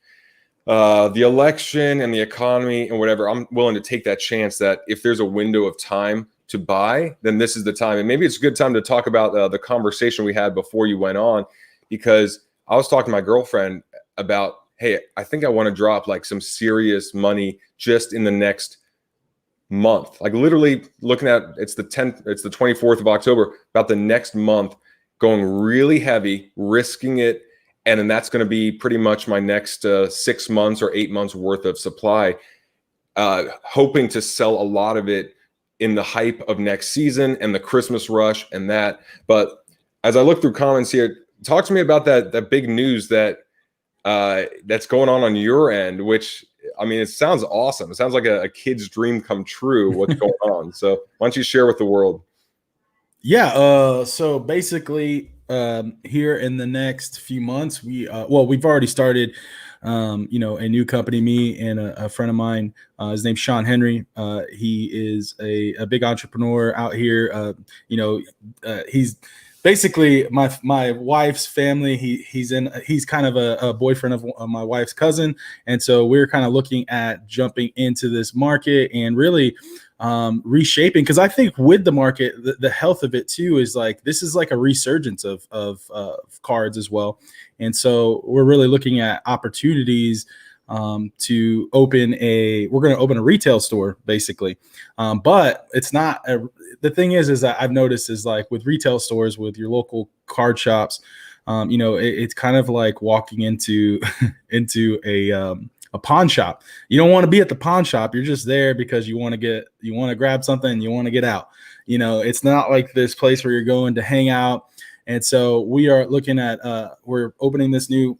the election and the economy and whatever, I'm willing to take that chance that if there's a window of time to buy, then this is the time. And maybe it's a good time to talk about the conversation we had before you went on, because I was talking to my girlfriend about, hey, I think I want to drop like some serious money just in the next month. Like literally looking at, it's the 24th of October, about the next month, going really heavy, risking it. And then that's going to be pretty much my next 6 months or 8 months worth of supply, hoping to sell a lot of it in the hype of next season and the Christmas rush and that. But as I look through comments here, talk to me about that big news that's going on your end, which, I mean, it sounds awesome. It sounds like a kid's dream come true, what's going on. So why don't you share with the world? Yeah. So basically, here in the next few months, we've already started, a new company, me and a friend of mine, his name's Sean Henry. He is a big entrepreneur out here. He's basically my wife's family. He's kind of a boyfriend of my wife's cousin. And so we're kind of looking at jumping into this market and really reshaping, because I think with the market, the health of it too is like, this is like a resurgence of cards as well. And so we're really looking at opportunities to open we're going to open a retail store basically. But it's not the thing is that I've noticed is like with retail stores, with your local card shops, it's kind of like walking into a pawn shop. You don't want to be at the pawn shop. You're just there because you want to grab something and you want to get out. It's not like this place where you're going to hang out. And so we are looking at, we're opening this new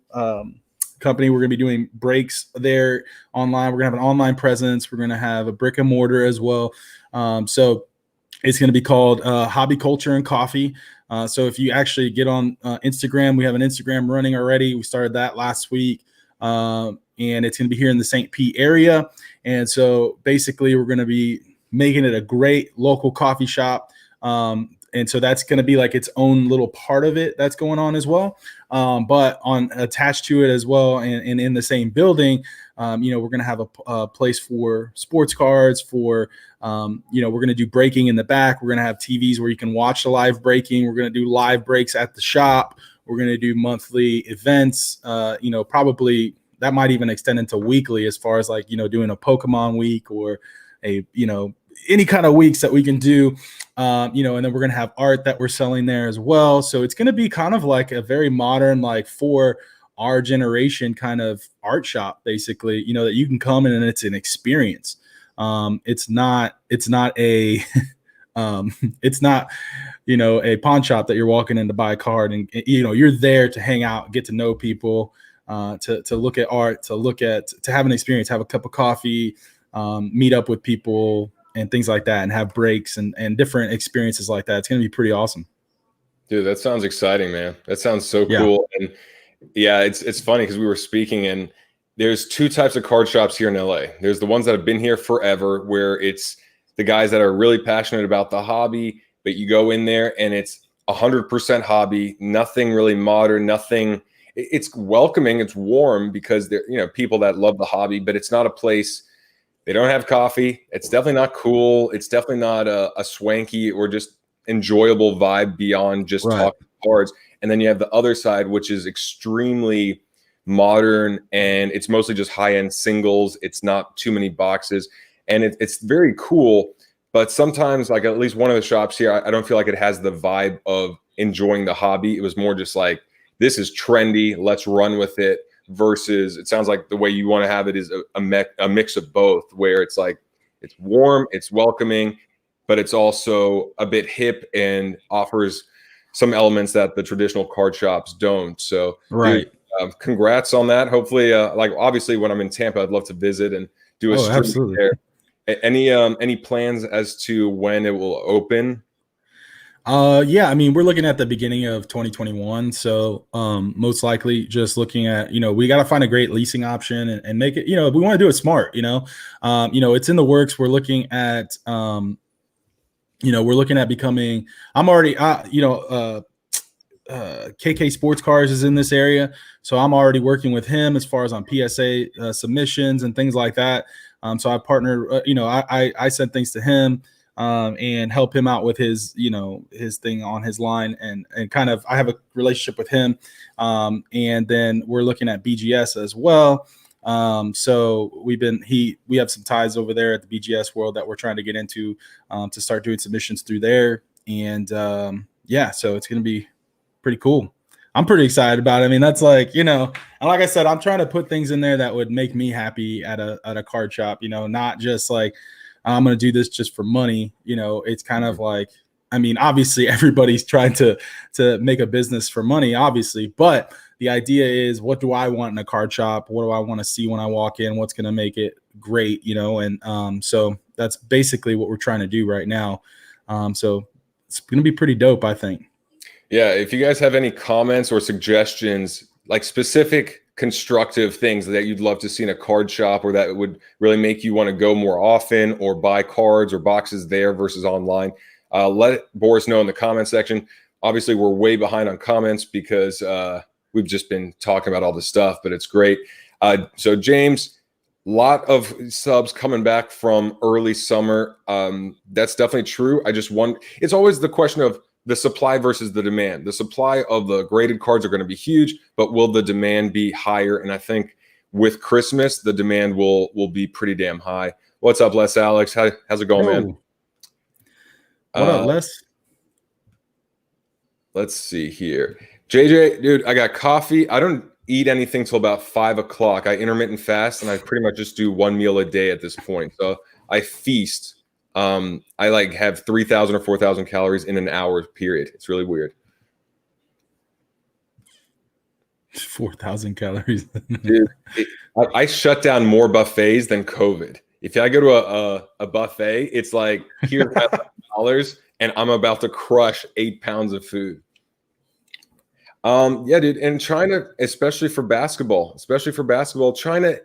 company. We're going to be doing breaks there online. We're going to have an online presence. We're going to have a brick and mortar as well. So it's going to be called Hobby Culture and Coffee. So if you actually get on Instagram, we have an Instagram running already. We started that last week. And it's going to be here in the St. Pete area. And so basically we're going to be making it a great local coffee shop. And so that's going to be like its own little part of it that's going on as well. But attached to it as well, and in the same building, we're going to have a place for sports cards, for, we're going to do breaking in the back. We're going to have TVs where you can watch the live breaking. We're going to do live breaks at the shop. We're going to do monthly events, probably that might even extend into weekly, as far as like, doing a Pokemon week or any kind of weeks that we can do, and then we're going to have art that we're selling there as well. So it's going to be kind of like a very modern, like for our generation kind of art shop, basically, that you can come in and it's an experience. It's not a, it's not, a pawn shop that you're walking in to buy a card, and, you're there to hang out, get to know people, to look at art, to have an experience, have a cup of coffee, meet up with people and things like that, and have breaks and different experiences like that. It's going to be pretty awesome. Dude, that sounds exciting, man. That sounds so cool. And yeah, it's funny because we were speaking, and there's two types of card shops here in LA. There's the ones that have been here forever, where it's the guys that are really passionate about the hobby, but you go in there and it's 100% hobby, nothing really modern, nothing. It's welcoming, it's warm, because they're, people that love the hobby, but it's not a place. They don't have coffee. It's definitely not cool. It's definitely not a swanky or just enjoyable vibe beyond just talking cards. And then you have the other side, which is extremely modern, and it's mostly just high-end singles. It's not too many boxes, and it's very cool. But sometimes, like at least one of the shops here, I don't feel like it has the vibe of enjoying the hobby. It was more just like, this is trendy, let's run with it. Versus, it sounds like the way you want to have it is a mix of both, where it's like, it's warm, it's welcoming, but it's also a bit hip and offers some elements that the traditional card shops don't. So, dude, congrats on that. Hopefully, like obviously when I'm in Tampa, I'd love to visit and do a stream there. Any plans as to when it will open? Yeah, I mean, we're looking at the beginning of 2021. So most likely just looking at, we got to find a great leasing option and make it, we want to do it smart, it's in the works. We're looking at, we're looking at becoming, I'm already, KK Sports Cars is in this area, so I'm already working with him as far as on PSA submissions and things like that. So I partner, I send things to him and help him out with his, his thing on his line, and kind of I have a relationship with him, and then we're looking at BGS as well. So we have some ties over there at the BGS world that we're trying to get into to start doing submissions through there, and so it's going to be pretty cool. I'm pretty excited about it. I mean, that's like, and like I said, I'm trying to put things in there that would make me happy at a card shop, not just like, I'm going to do this just for money. It's kind of like, I mean, obviously everybody's trying to make a business for money, obviously, but the idea is, what do I want in a card shop? What do I want to see when I walk in? What's going to make it great? And so that's basically what we're trying to do right now. So it's going to be pretty dope, I think. Yeah, if you guys have any comments or suggestions, like specific constructive things that you'd love to see in a card shop, or that would really make you want to go more often or buy cards or boxes there versus online, let Boris know in the comment section. Obviously, we're way behind on comments because we've just been talking about all this stuff, but it's great. So James, lot of subs coming back from early summer. That's definitely true. It's always the question of the supply versus the demand. The supply of the graded cards are going to be huge, but will the demand be higher? And I think with Christmas, the demand will be pretty damn high. What's up, Les Alex? How's it going, man? What up, Les? Let's see here. JJ, dude, I got coffee. I don't eat anything till about 5 o'clock. I intermittent fast, and I pretty much just do one meal a day at this point. So I feast. I like have 3,000 or 4,000 calories in an hour period. It's really weird. 4,000 calories. Dude, I shut down more buffets than COVID. If I go to a buffet, it's like, here's $5, and I'm about to crush 8 pounds of food. Yeah, dude, and China, especially for basketball, China,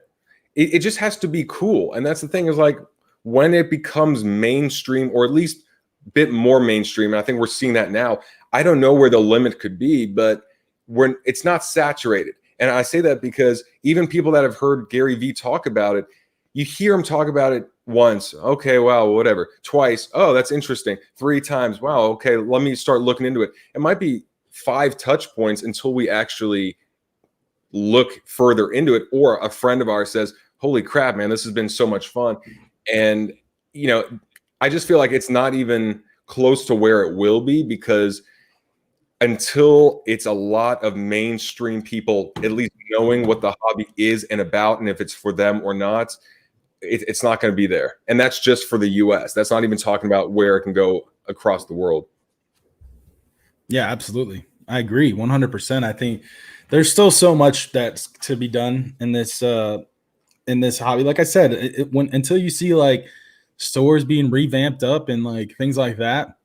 it just has to be cool. And that's the thing, is like, when it becomes mainstream, or at least a bit more mainstream, and I think we're seeing that now, I don't know where the limit could be, but when it's not saturated. And I say that because even people that have heard Gary Vee talk about it, you hear him talk about it once, okay, wow, whatever. Twice, oh, that's interesting. 3 times, wow, okay, let me start looking into it. It might be 5 touch points until we actually look further into it, or a friend of ours says, holy crap, man, this has been so much fun. And, I just feel like it's not even close to where it will be, because until it's a lot of mainstream people at least knowing what the hobby is and about, and if it's for them or not, it's not going to be there. And that's just for the US. That's not even talking about where it can go across the world. Yeah, absolutely. I agree 100%. I think there's still so much that's to be done in this hobby. Like I said, until you see like stores being revamped up and like things like that,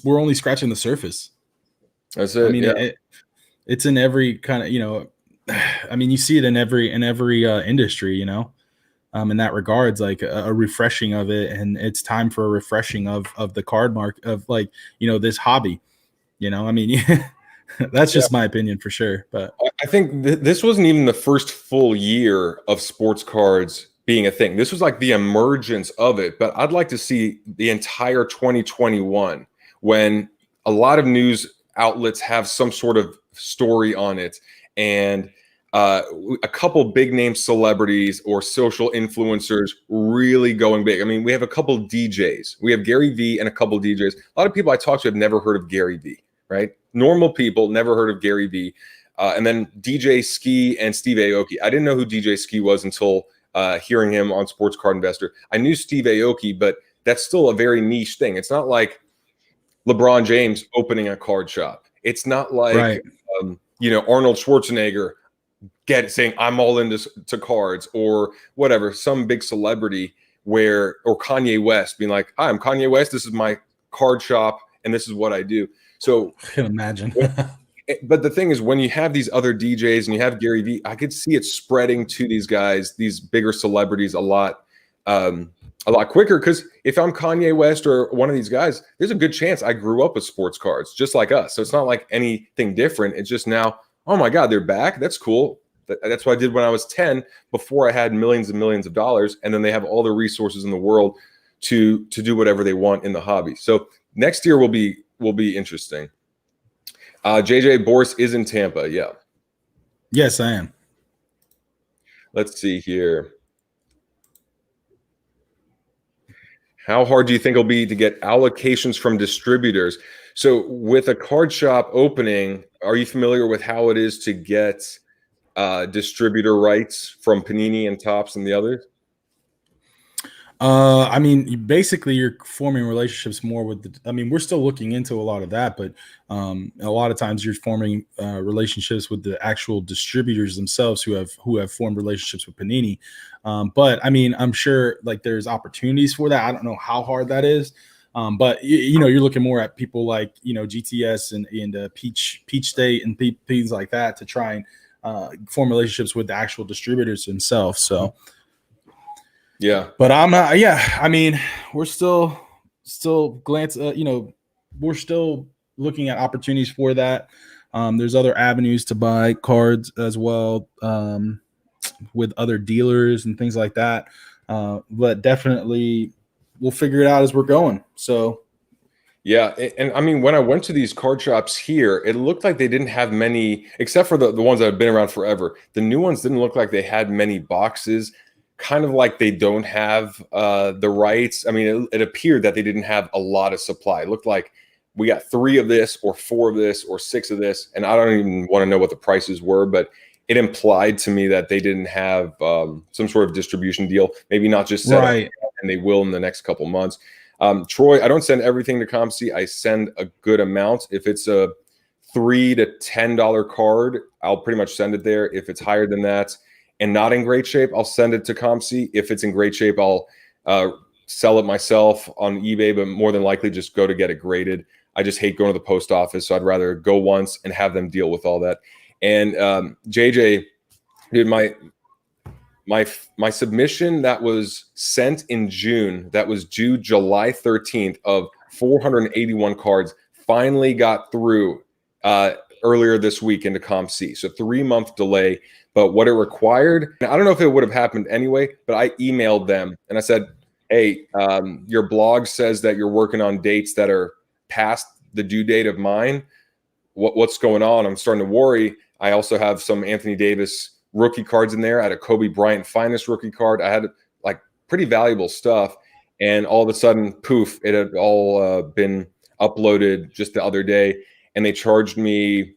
we're only scratching the surface. That's it. I mean, yeah. It's in every kind of, I mean, you see it in every industry, in that regards, like a refreshing of it. And it's time for a refreshing of the card mark of, like, this hobby, I mean, that's just my opinion for sure. But I think this wasn't even the first full year of sports cards being a thing. This was like the emergence of it. But I'd like to see the entire 2021, when a lot of news outlets have some sort of story on it, and a couple big name celebrities or social influencers really going big. I mean, we have a couple DJs. We have Gary Vee and a couple DJs. A lot of people I talk to have never heard of Gary Vee, right? Normal people never heard of Gary Vee. And then DJ Ski and Steve Aoki. I didn't know who DJ Ski was until hearing him on Sports Card Investor. I knew Steve Aoki, but that's still a very niche thing. It's not like LeBron James opening a card shop. It's not like, right. Arnold Schwarzenegger saying I'm all into cards, or whatever, some big celebrity or Kanye West being like, hi, I'm Kanye West. This is my card shop and this is what I do. So I can imagine. But the thing is, when you have these other DJs and you have Gary Vee, I could see it spreading to these guys, these bigger celebrities, a lot a lot quicker, because if I'm Kanye West or one of these guys, there's a good chance I grew up with sports cards just like us. So it's not like anything different. It's just now, oh my God, they're back. That's cool. That's what I did when I was 10, before I had millions and millions of dollars. And then they have all the resources in the world to do whatever they want in the hobby. So next year will be interesting. JJ, Boris is in Tampa. Yeah. Yes, I am. Let's see here. How hard do you think it'll be to get allocations from distributors? So with a card shop opening, are you familiar with how it is to get distributor rights from Panini and Topps and the others? I mean, basically, you're forming relationships more with the. I mean, we're still looking into a lot of that, but a lot of times you're forming relationships with the actual distributors themselves who have formed relationships with Panini. But I mean, I'm sure like there's opportunities for that. I don't know how hard that is, but you know, you're looking more at people like GTS and Peach State and things like that to try and form relationships with the actual distributors themselves. So. Yeah, but I'm not. Yeah, I mean, we're still we're still looking at opportunities for that. There's other avenues to buy cards as well, with other dealers and things like that. But definitely, we'll figure it out as we're going. So. Yeah, and I mean, when I went to these card shops here, it looked like they didn't have many, except for the ones that have been around forever. The new ones didn't look like they had many boxes. Kind of like they don't have the rights. I mean, it appeared that they didn't have a lot of supply. It looked like we got 3 of this or 4 of this or 6 of this. And I don't even want to know what the prices were, but it implied to me that they didn't have some sort of distribution deal, maybe not just set right. up, and they will in the next couple months. Troy, I don't send everything to ComC. I send a good amount. If it's a $3 to $10 card, I'll pretty much send it there. If it's higher than that, and not in great shape, I'll send it to ComC. If it's in great shape, I'll sell it myself on eBay, but more than likely just go to get it graded. I just hate going to the post office, so I'd rather go once and have them deal with all that. And JJ, dude, my submission that was sent in June, that was due July 13th, of 481 cards, finally got through earlier this week into ComC. So 3-month delay. But what it required, I don't know if it would have happened anyway, but I emailed them and I said, hey, your blog says that you're working on dates that are past the due date of mine. What's going on? I'm starting to worry. I also have some Anthony Davis rookie cards in there. I had a Kobe Bryant finest rookie card. I had like pretty valuable stuff. And all of a sudden, poof, it had all been uploaded just the other day. And they charged me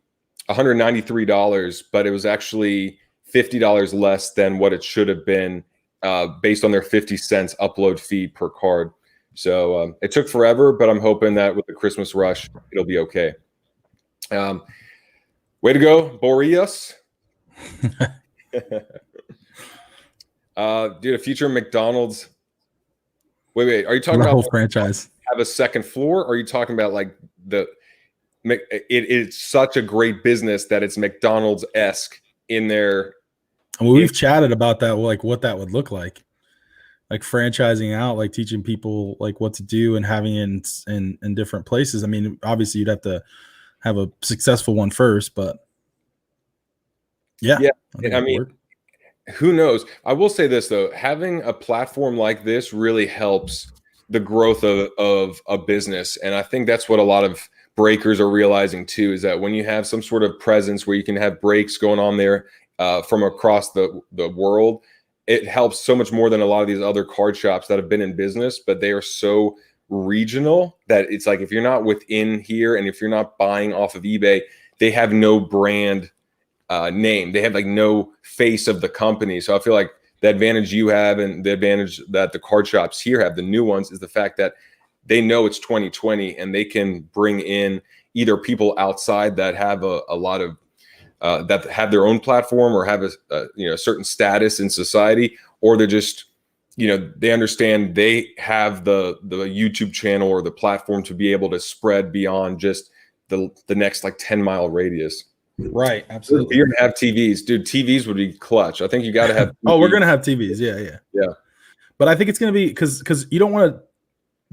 $193, but it was actually $50 less than what it should have been based on their 50 cents upload fee per card. So it took forever, but I'm hoping that with the Christmas rush, it'll be okay. Way to go, Boreas. Dude, a future McDonald's. Wait. Are you talking about whole franchise? Have a second floor? Or are you talking about like it's such a great business that it's McDonald's-esque in there? Well, we've chatted about that, like what that would look like franchising out, like teaching people like what to do and having it in different places. I mean, obviously you'd have to have a successful one first, but yeah. I mean, who knows? I will say this though, having a platform like this really helps the growth of a business. And I think that's what a lot of breakers are realizing too, is that when you have some sort of presence where you can have breaks going on there from across the world, it helps so much more than a lot of these other card shops that have been in business, but they are so regional that it's like, if you're not within here and if you're not buying off of eBay, they have no brand name. They have like no face of the company. So I feel like the advantage you have and the advantage that the card shops here have, the new ones, is the fact that they know it's 2020 and they can bring in either people outside that have a lot of that have their own platform or have a certain status in society, or they're just, they understand they have the YouTube channel or the platform to be able to spread beyond just the next like 10-mile radius. Right, absolutely. You're gonna have TVs, dude. TVs would be clutch. I think you got to have. Oh, we're gonna have TVs. Yeah. Yeah. but I think it's going to be because you don't want to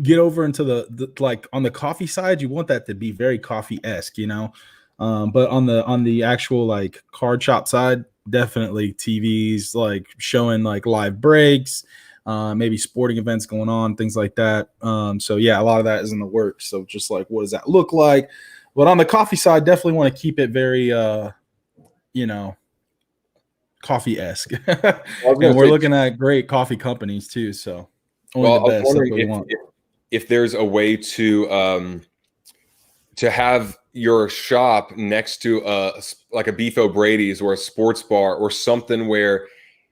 get over into the like on the coffee side. You want that to be very coffee-esque, you know. But on the actual like card shop side, definitely TVs like showing like live breaks, maybe sporting events going on, things like that. So yeah, a lot of that is in the works. So just like, what does that look like? But on the coffee side, definitely want to keep it very, you know, coffee-esque. And we're looking at great coffee companies too. So only the I was best. That's wondering what we want. if there's a way to have your shop next to like a Beef O'Brady's or a sports bar or something where,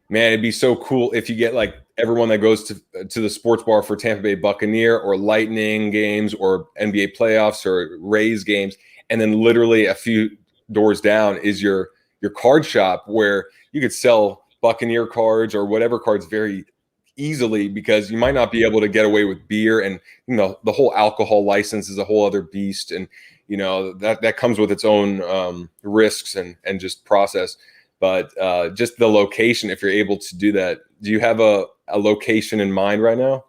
man, it'd be so cool if you get like everyone that goes to the sports bar for Tampa Bay Buccaneer or Lightning games or NBA playoffs or Rays games, and then literally a few doors down is your card shop where you could sell Buccaneer cards or whatever cards very easily, because you might not be able to get away with beer, and you know the whole alcohol license is a whole other beast, and you know that comes with its own risks and just process. But just the location, if you're able to do that, do you have a location in mind right now?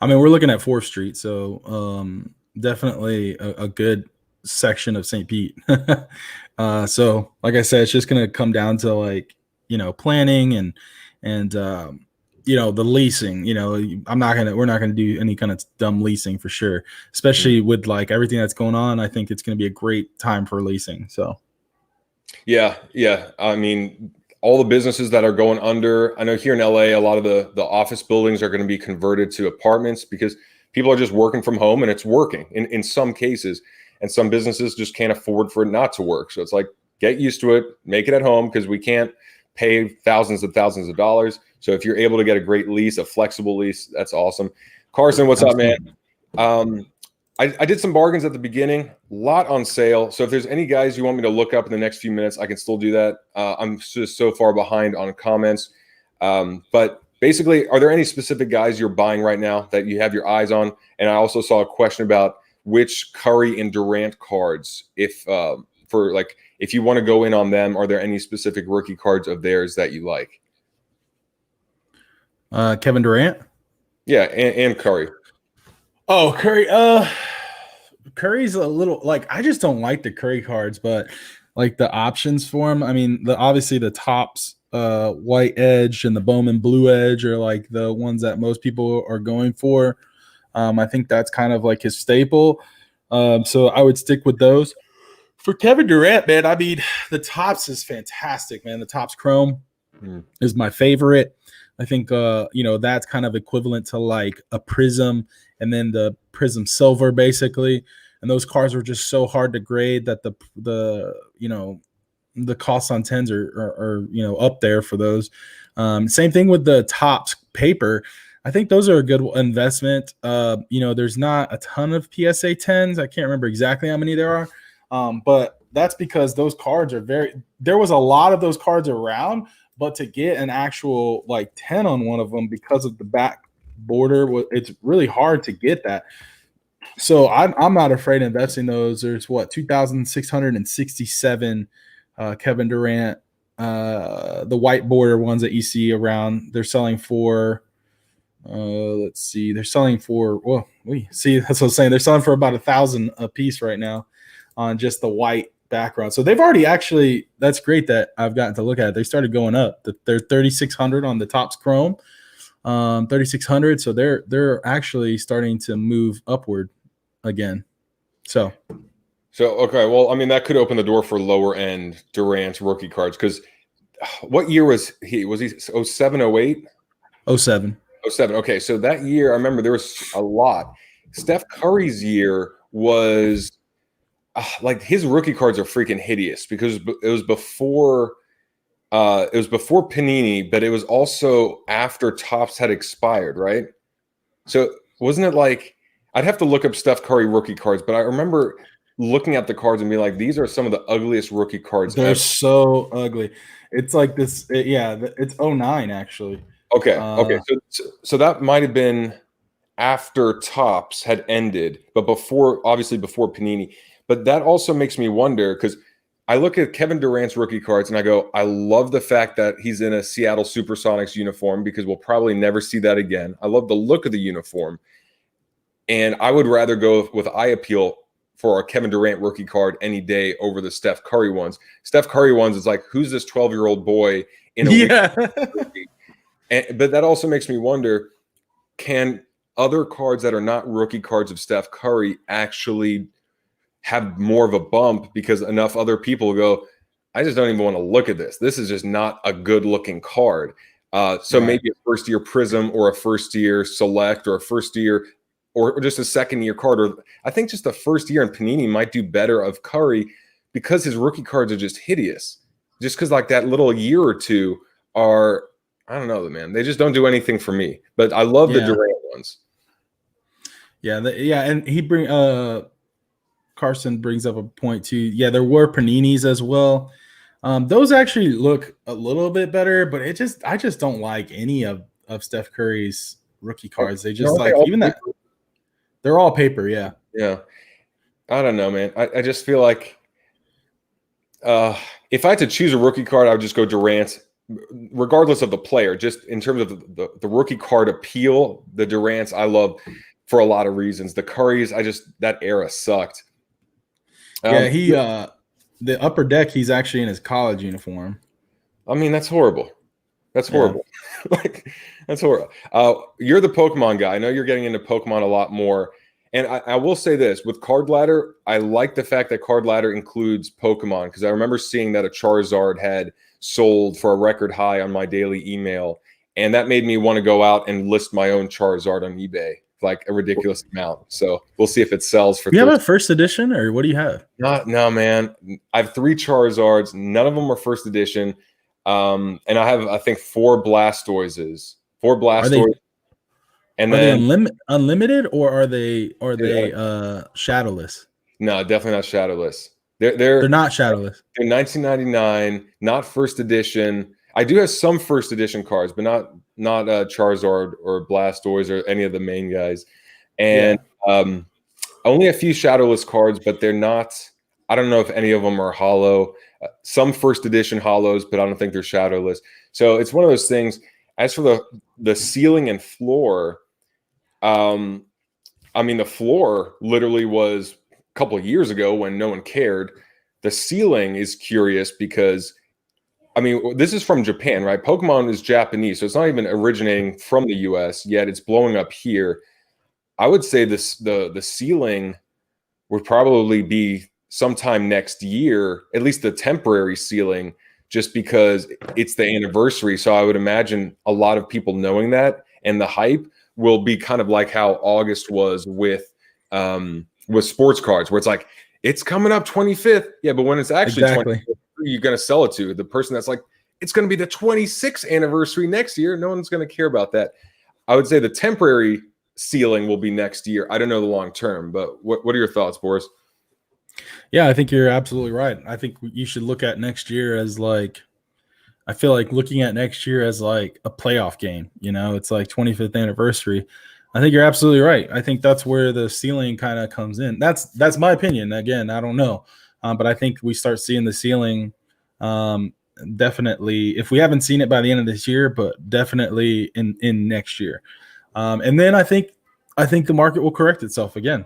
I mean, we're looking at 4th Street, so definitely a good section of St. Pete. So like I said, it's just going to come down to like, you know, planning and you know, the leasing. You know, we're not going to do any kind of dumb leasing for sure, especially with like everything that's going on. I think it's going to be a great time for leasing. So Yeah. I mean, all the businesses that are going under, I know here in LA, a lot of the office buildings are going to be converted to apartments because people are just working from home, and it's working in some cases. And some businesses just can't afford for it not to work. So it's like, get used to it, make it at home, because we can't pay thousands of dollars. So if you're able to get a great lease, a flexible lease, that's awesome. Carson, what's up, man? I did some bargains at the beginning, a lot on sale. So if there's any guys you want me to look up in the next few minutes, I can still do that. I'm just so far behind on comments. But basically, are there any specific guys you're buying right now that you have your eyes on? And I also saw a question about which Curry and Durant cards, if you want to go in on them, are there any specific rookie cards of theirs that you like? Kevin Durant. Yeah, and Curry. Oh, Curry. Curry's a little like, I just don't like the Curry cards, but like the options for him. I mean, obviously the tops, white edge and the Bowman blue edge are like the ones that most people are going for. I think that's kind of like his staple. So I would stick with those. For Kevin Durant, man, I mean, the tops is fantastic, man. The tops chrome is my favorite. I think, you know, that's kind of equivalent to like a Prism and then the Prism silver, basically. And those cards are just so hard to grade that the you know, the costs on 10s are you know, up there for those. Same thing with the tops paper. I think those are a good investment. You know, there's not a ton of PSA 10s. I can't remember exactly how many there are. But that's because those cards are there was a lot of those cards around, but to get an actual like 10 on one of them because of the back border, it's really hard to get that. So I'm not afraid of investing those. There's 2,667 Kevin Durant, the white border ones that you see around. They're selling for let's see, they're selling for, well, that's what I'm saying. They're selling for about 1,000 a piece right now on just the white background. So they've already actually, that's great that I've gotten to look at it. They started going up. They're 3,600 on the tops chrome, 3,600. So they're actually starting to move upward again. So okay, well, I mean, that could open the door for lower end Durant rookie cards, because what year was he? Was he 07, 08? 07. 07. Okay, so that year, I remember there was a lot. Steph Curry's year was like, his rookie cards are freaking hideous because it was before Panini, but it was also after Topps had expired, right? So wasn't it like, I'd have to look up Steph Curry rookie cards, but I remember looking at the cards and being like, these are some of the ugliest rookie cards They're ever. so ugly. It's like this. It's 09 actually. Okay. So that might have been after Topps had ended, but before Panini. But that also makes me wonder, because I look at Kevin Durant's rookie cards and I go, I love the fact that he's in a Seattle Supersonics uniform because we'll probably never see that again. I love the look of the uniform. And I would rather go with eye appeal for a Kevin Durant rookie card any day over the Steph Curry ones. Steph Curry ones is like, who's this 12-year-old boy in a rookie? But that also makes me wonder, can other cards that are not rookie cards of Steph Curry actually have more of a bump because enough other people go, I just don't even want to look at this. This is just not a good looking card. So maybe a first year Prism or a first year Select or a first year or just a second year card. Or I think just the first year in Panini might do better of Curry because his rookie cards are just hideous. Just because like that little year or two are, I don't know, man. They just don't do anything for me. But I love the Durant ones. Yeah, and Carson brings up a point too. Yeah, there were Paninis as well. Those actually look a little bit better, but I just don't like any of Steph Curry's rookie cards. They just like even that they're all paper. Yeah. Yeah. I don't know, man. I just feel like if I had to choose a rookie card, I would just go Durant, regardless of the player. Just in terms of the rookie card appeal, the Durants I love for a lot of reasons. The Currys, that era sucked. Yeah, the upper deck, he's actually in his college uniform. I mean, that's horrible. That's horrible. Yeah. Like, that's horrible. You're the Pokemon guy. I know you're getting into Pokemon a lot more. And I will say this, with Card Ladder, I like the fact that Card Ladder includes Pokemon because I remember seeing that a Charizard had sold for a record high on my daily email. And that made me want to go out and list my own Charizard on eBay. Like a ridiculous amount. So we'll see if it sells for. You have a first edition, or what do you have? No, man. I have 3 Charizards. None of them are first edition. And I have, I think, 4 Blastoises. 4 Blastoises. And are they unlimited, or are they shadowless? No, definitely not shadowless. They're not shadowless. They're 1999, not first edition. I do have some first edition cards, but not Charizard or Blastoise or any of the main guys. And only a few shadowless cards, but they're not. I don't know if any of them are hollow. Some first edition hollows, but I don't think they're shadowless. So it's one of those things. As for the ceiling and floor, I mean, the floor literally was a couple of years ago when no one cared. The ceiling is curious because, I mean, this is from Japan, right? Pokemon is Japanese, so it's not even originating from the US, yet it's blowing up here. I would say the ceiling would probably be sometime next year, at least the temporary ceiling, just because it's the anniversary. So I would imagine a lot of people knowing that, and the hype will be kind of like how August was with sports cards, where it's like, it's coming up 25th. Yeah, but when it's actually 25th, you're going to sell it to the person that's like, it's going to be the 26th anniversary next year. No one's going to care about that. I would say the temporary ceiling will be next year. I don't know the long term, but what are your thoughts, Boris? Yeah, I think you're absolutely right. I think you should look at next year as like, I feel like looking at next year as like a playoff game. You know, it's like 25th anniversary. I think you're absolutely right. I think that's where the ceiling kind of comes in. That's my opinion. Again, I don't know. But I think we start seeing the ceiling definitely, if we haven't seen it by the end of this year, but definitely in next year. And then I think the market will correct itself again.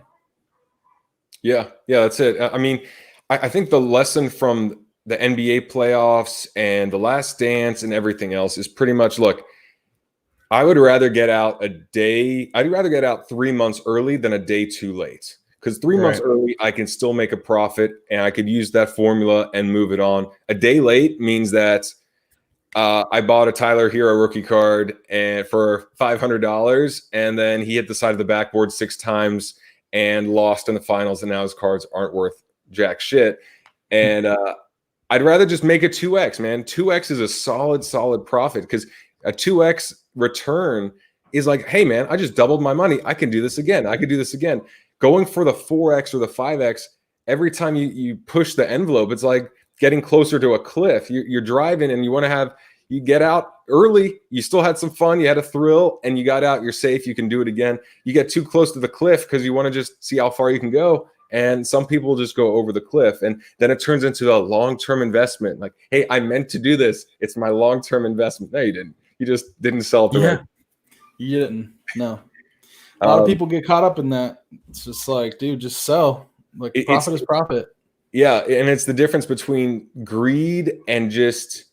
Yeah, that's it. I mean, I think the lesson from the NBA playoffs and the Last Dance and everything else is pretty much, look, I would rather get out I'd rather get out 3 months early than a day too late. Because 3 months early, I can still make a profit, and I could use that formula and move it on. A day late means that I bought a Tyler Hero rookie card and for $500, and then he hit the side of the backboard 6 times and lost in the finals, and now his cards aren't worth jack shit. And I'd rather just make a 2x, man. 2x is a solid profit, because a 2x return is like, hey, man, I just doubled my money. I can do this again. I can do this again. Going for the 4x or the 5x, every time you push the envelope, it's like getting closer to a cliff. You're driving and you get out early. You still had some fun. You had a thrill and you got out. You're safe. You can do it again. You get too close to the cliff because you want to just see how far you can go. and some people just go over the cliff, and then it turns into a long-term investment. Like, hey, I meant to do this. It's my long-term investment. No, you didn't. You just didn't sell it the right. You didn't. No. A lot of people get caught up in that. It's just like, dude, just sell. Like, profit is profit. Yeah, and it's the difference between greed and just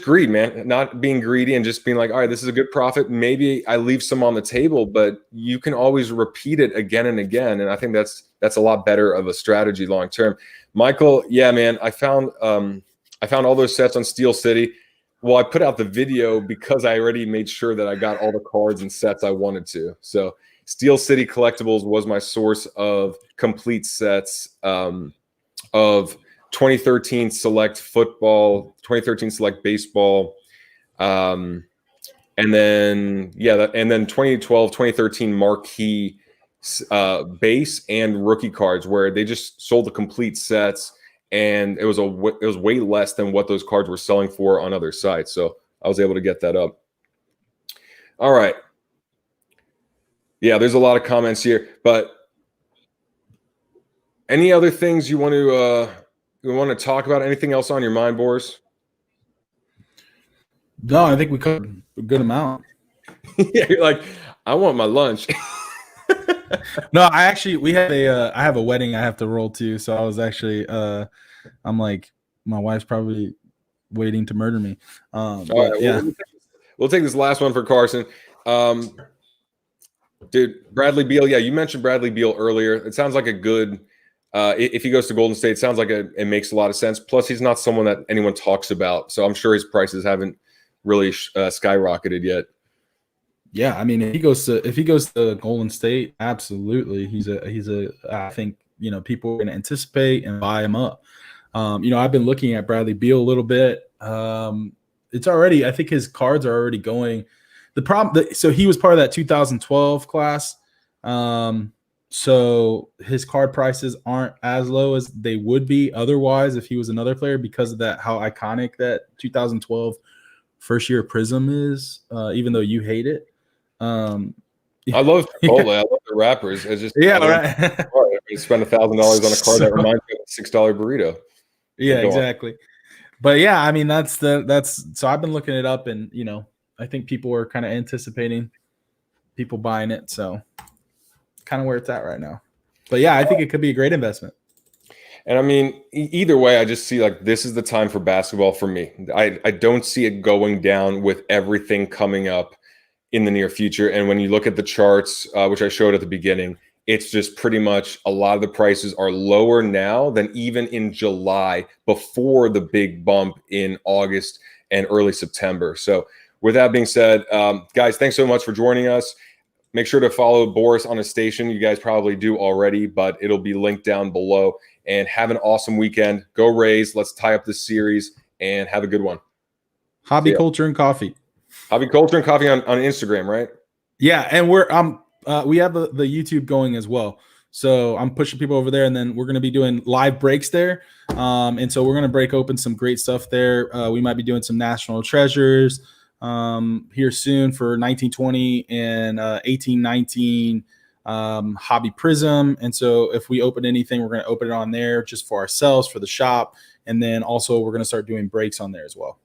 greed, man. Not being greedy and just being like, all right, this is a good profit. Maybe I leave some on the table, but you can always repeat it again and again. And I think that's a lot better of a strategy long term. Michael, yeah, man, I found all those sets on Steel City. Well, I put out the video because I already made sure that I got all the cards and sets I wanted to. So Steel City Collectibles was my source of complete sets of 2013 select football, 2013 select baseball, and then 2012, 2013 marquee base and rookie cards, where they just sold the complete sets, and it was way less than what those cards were selling for on other sites. So I was able to get that up. All right. Yeah, there's a lot of comments here, but any other things you want to talk about? Anything else on your mind, Boris? No, I think we covered a good amount. Yeah, you're like, I want my lunch. No, I have a wedding I have to roll to, so I was actually I'm like, my wife's probably waiting to murder me. All right, yeah, we'll take this last one for Carson. Dude, Bradley Beal. Yeah, you mentioned Bradley Beal earlier. It sounds like a good. If he goes to Golden State, it sounds like it makes a lot of sense. Plus, he's not someone that anyone talks about, so I'm sure his prices haven't really skyrocketed yet. Yeah, I mean, if he goes to Golden State, absolutely, he's a. I think people are going to anticipate and buy him up. I've been looking at Bradley Beal a little bit. It's already. I think his cards are already going. The problem. So he was part of that 2012 class. So his card prices aren't as low as they would be otherwise if he was another player, because of that, how iconic that 2012 first year Prism is, even though you hate it. I love Chipotle. I love the rappers. It's just right. You spend $1,000 on a card that reminds me of a $6 burrito. Yeah, exactly. But yeah, I mean that's so I've been looking it up, and I think people are kind of anticipating people buying it. So kind of where it's at right now. But yeah, I think it could be a great investment. And I mean, either way, I just see like this is the time for basketball for me. I don't see it going down with everything coming up in the near future. And when you look at the charts, which I showed at the beginning, it's just pretty much a lot of the prices are lower now than even in July before the big bump in August and early September. So with that being said, guys, thanks so much for joining us. Make sure to follow Boris on his station. You guys probably do already, but it'll be linked down below. And have an awesome weekend. Go Rays. Let's tie up this series and have a good one. Hobby Culture and Coffee. Hobby Culture and Coffee on Instagram, right? Yeah, and we have the YouTube going as well. So I'm pushing people over there, and then we're going to be doing live breaks there. And so we're going to break open some great stuff there. We might be doing some national treasures here soon for 1920 and 1819 hobby Prism. And so if we open anything, we're going to open it on there just for ourselves, for the shop. And then also we're going to start doing breaks on there as well.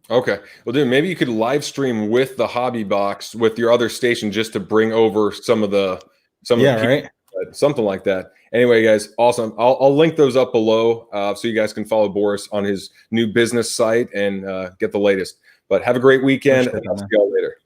Okay. Well, dude, maybe you could live stream with the hobby box with your other station just to bring over some of the people, right? Something like that. Anyway, guys, awesome. I'll link those up below so you guys can follow Boris on his new business site and get the latest. But have a great weekend. And I'll see y'all later.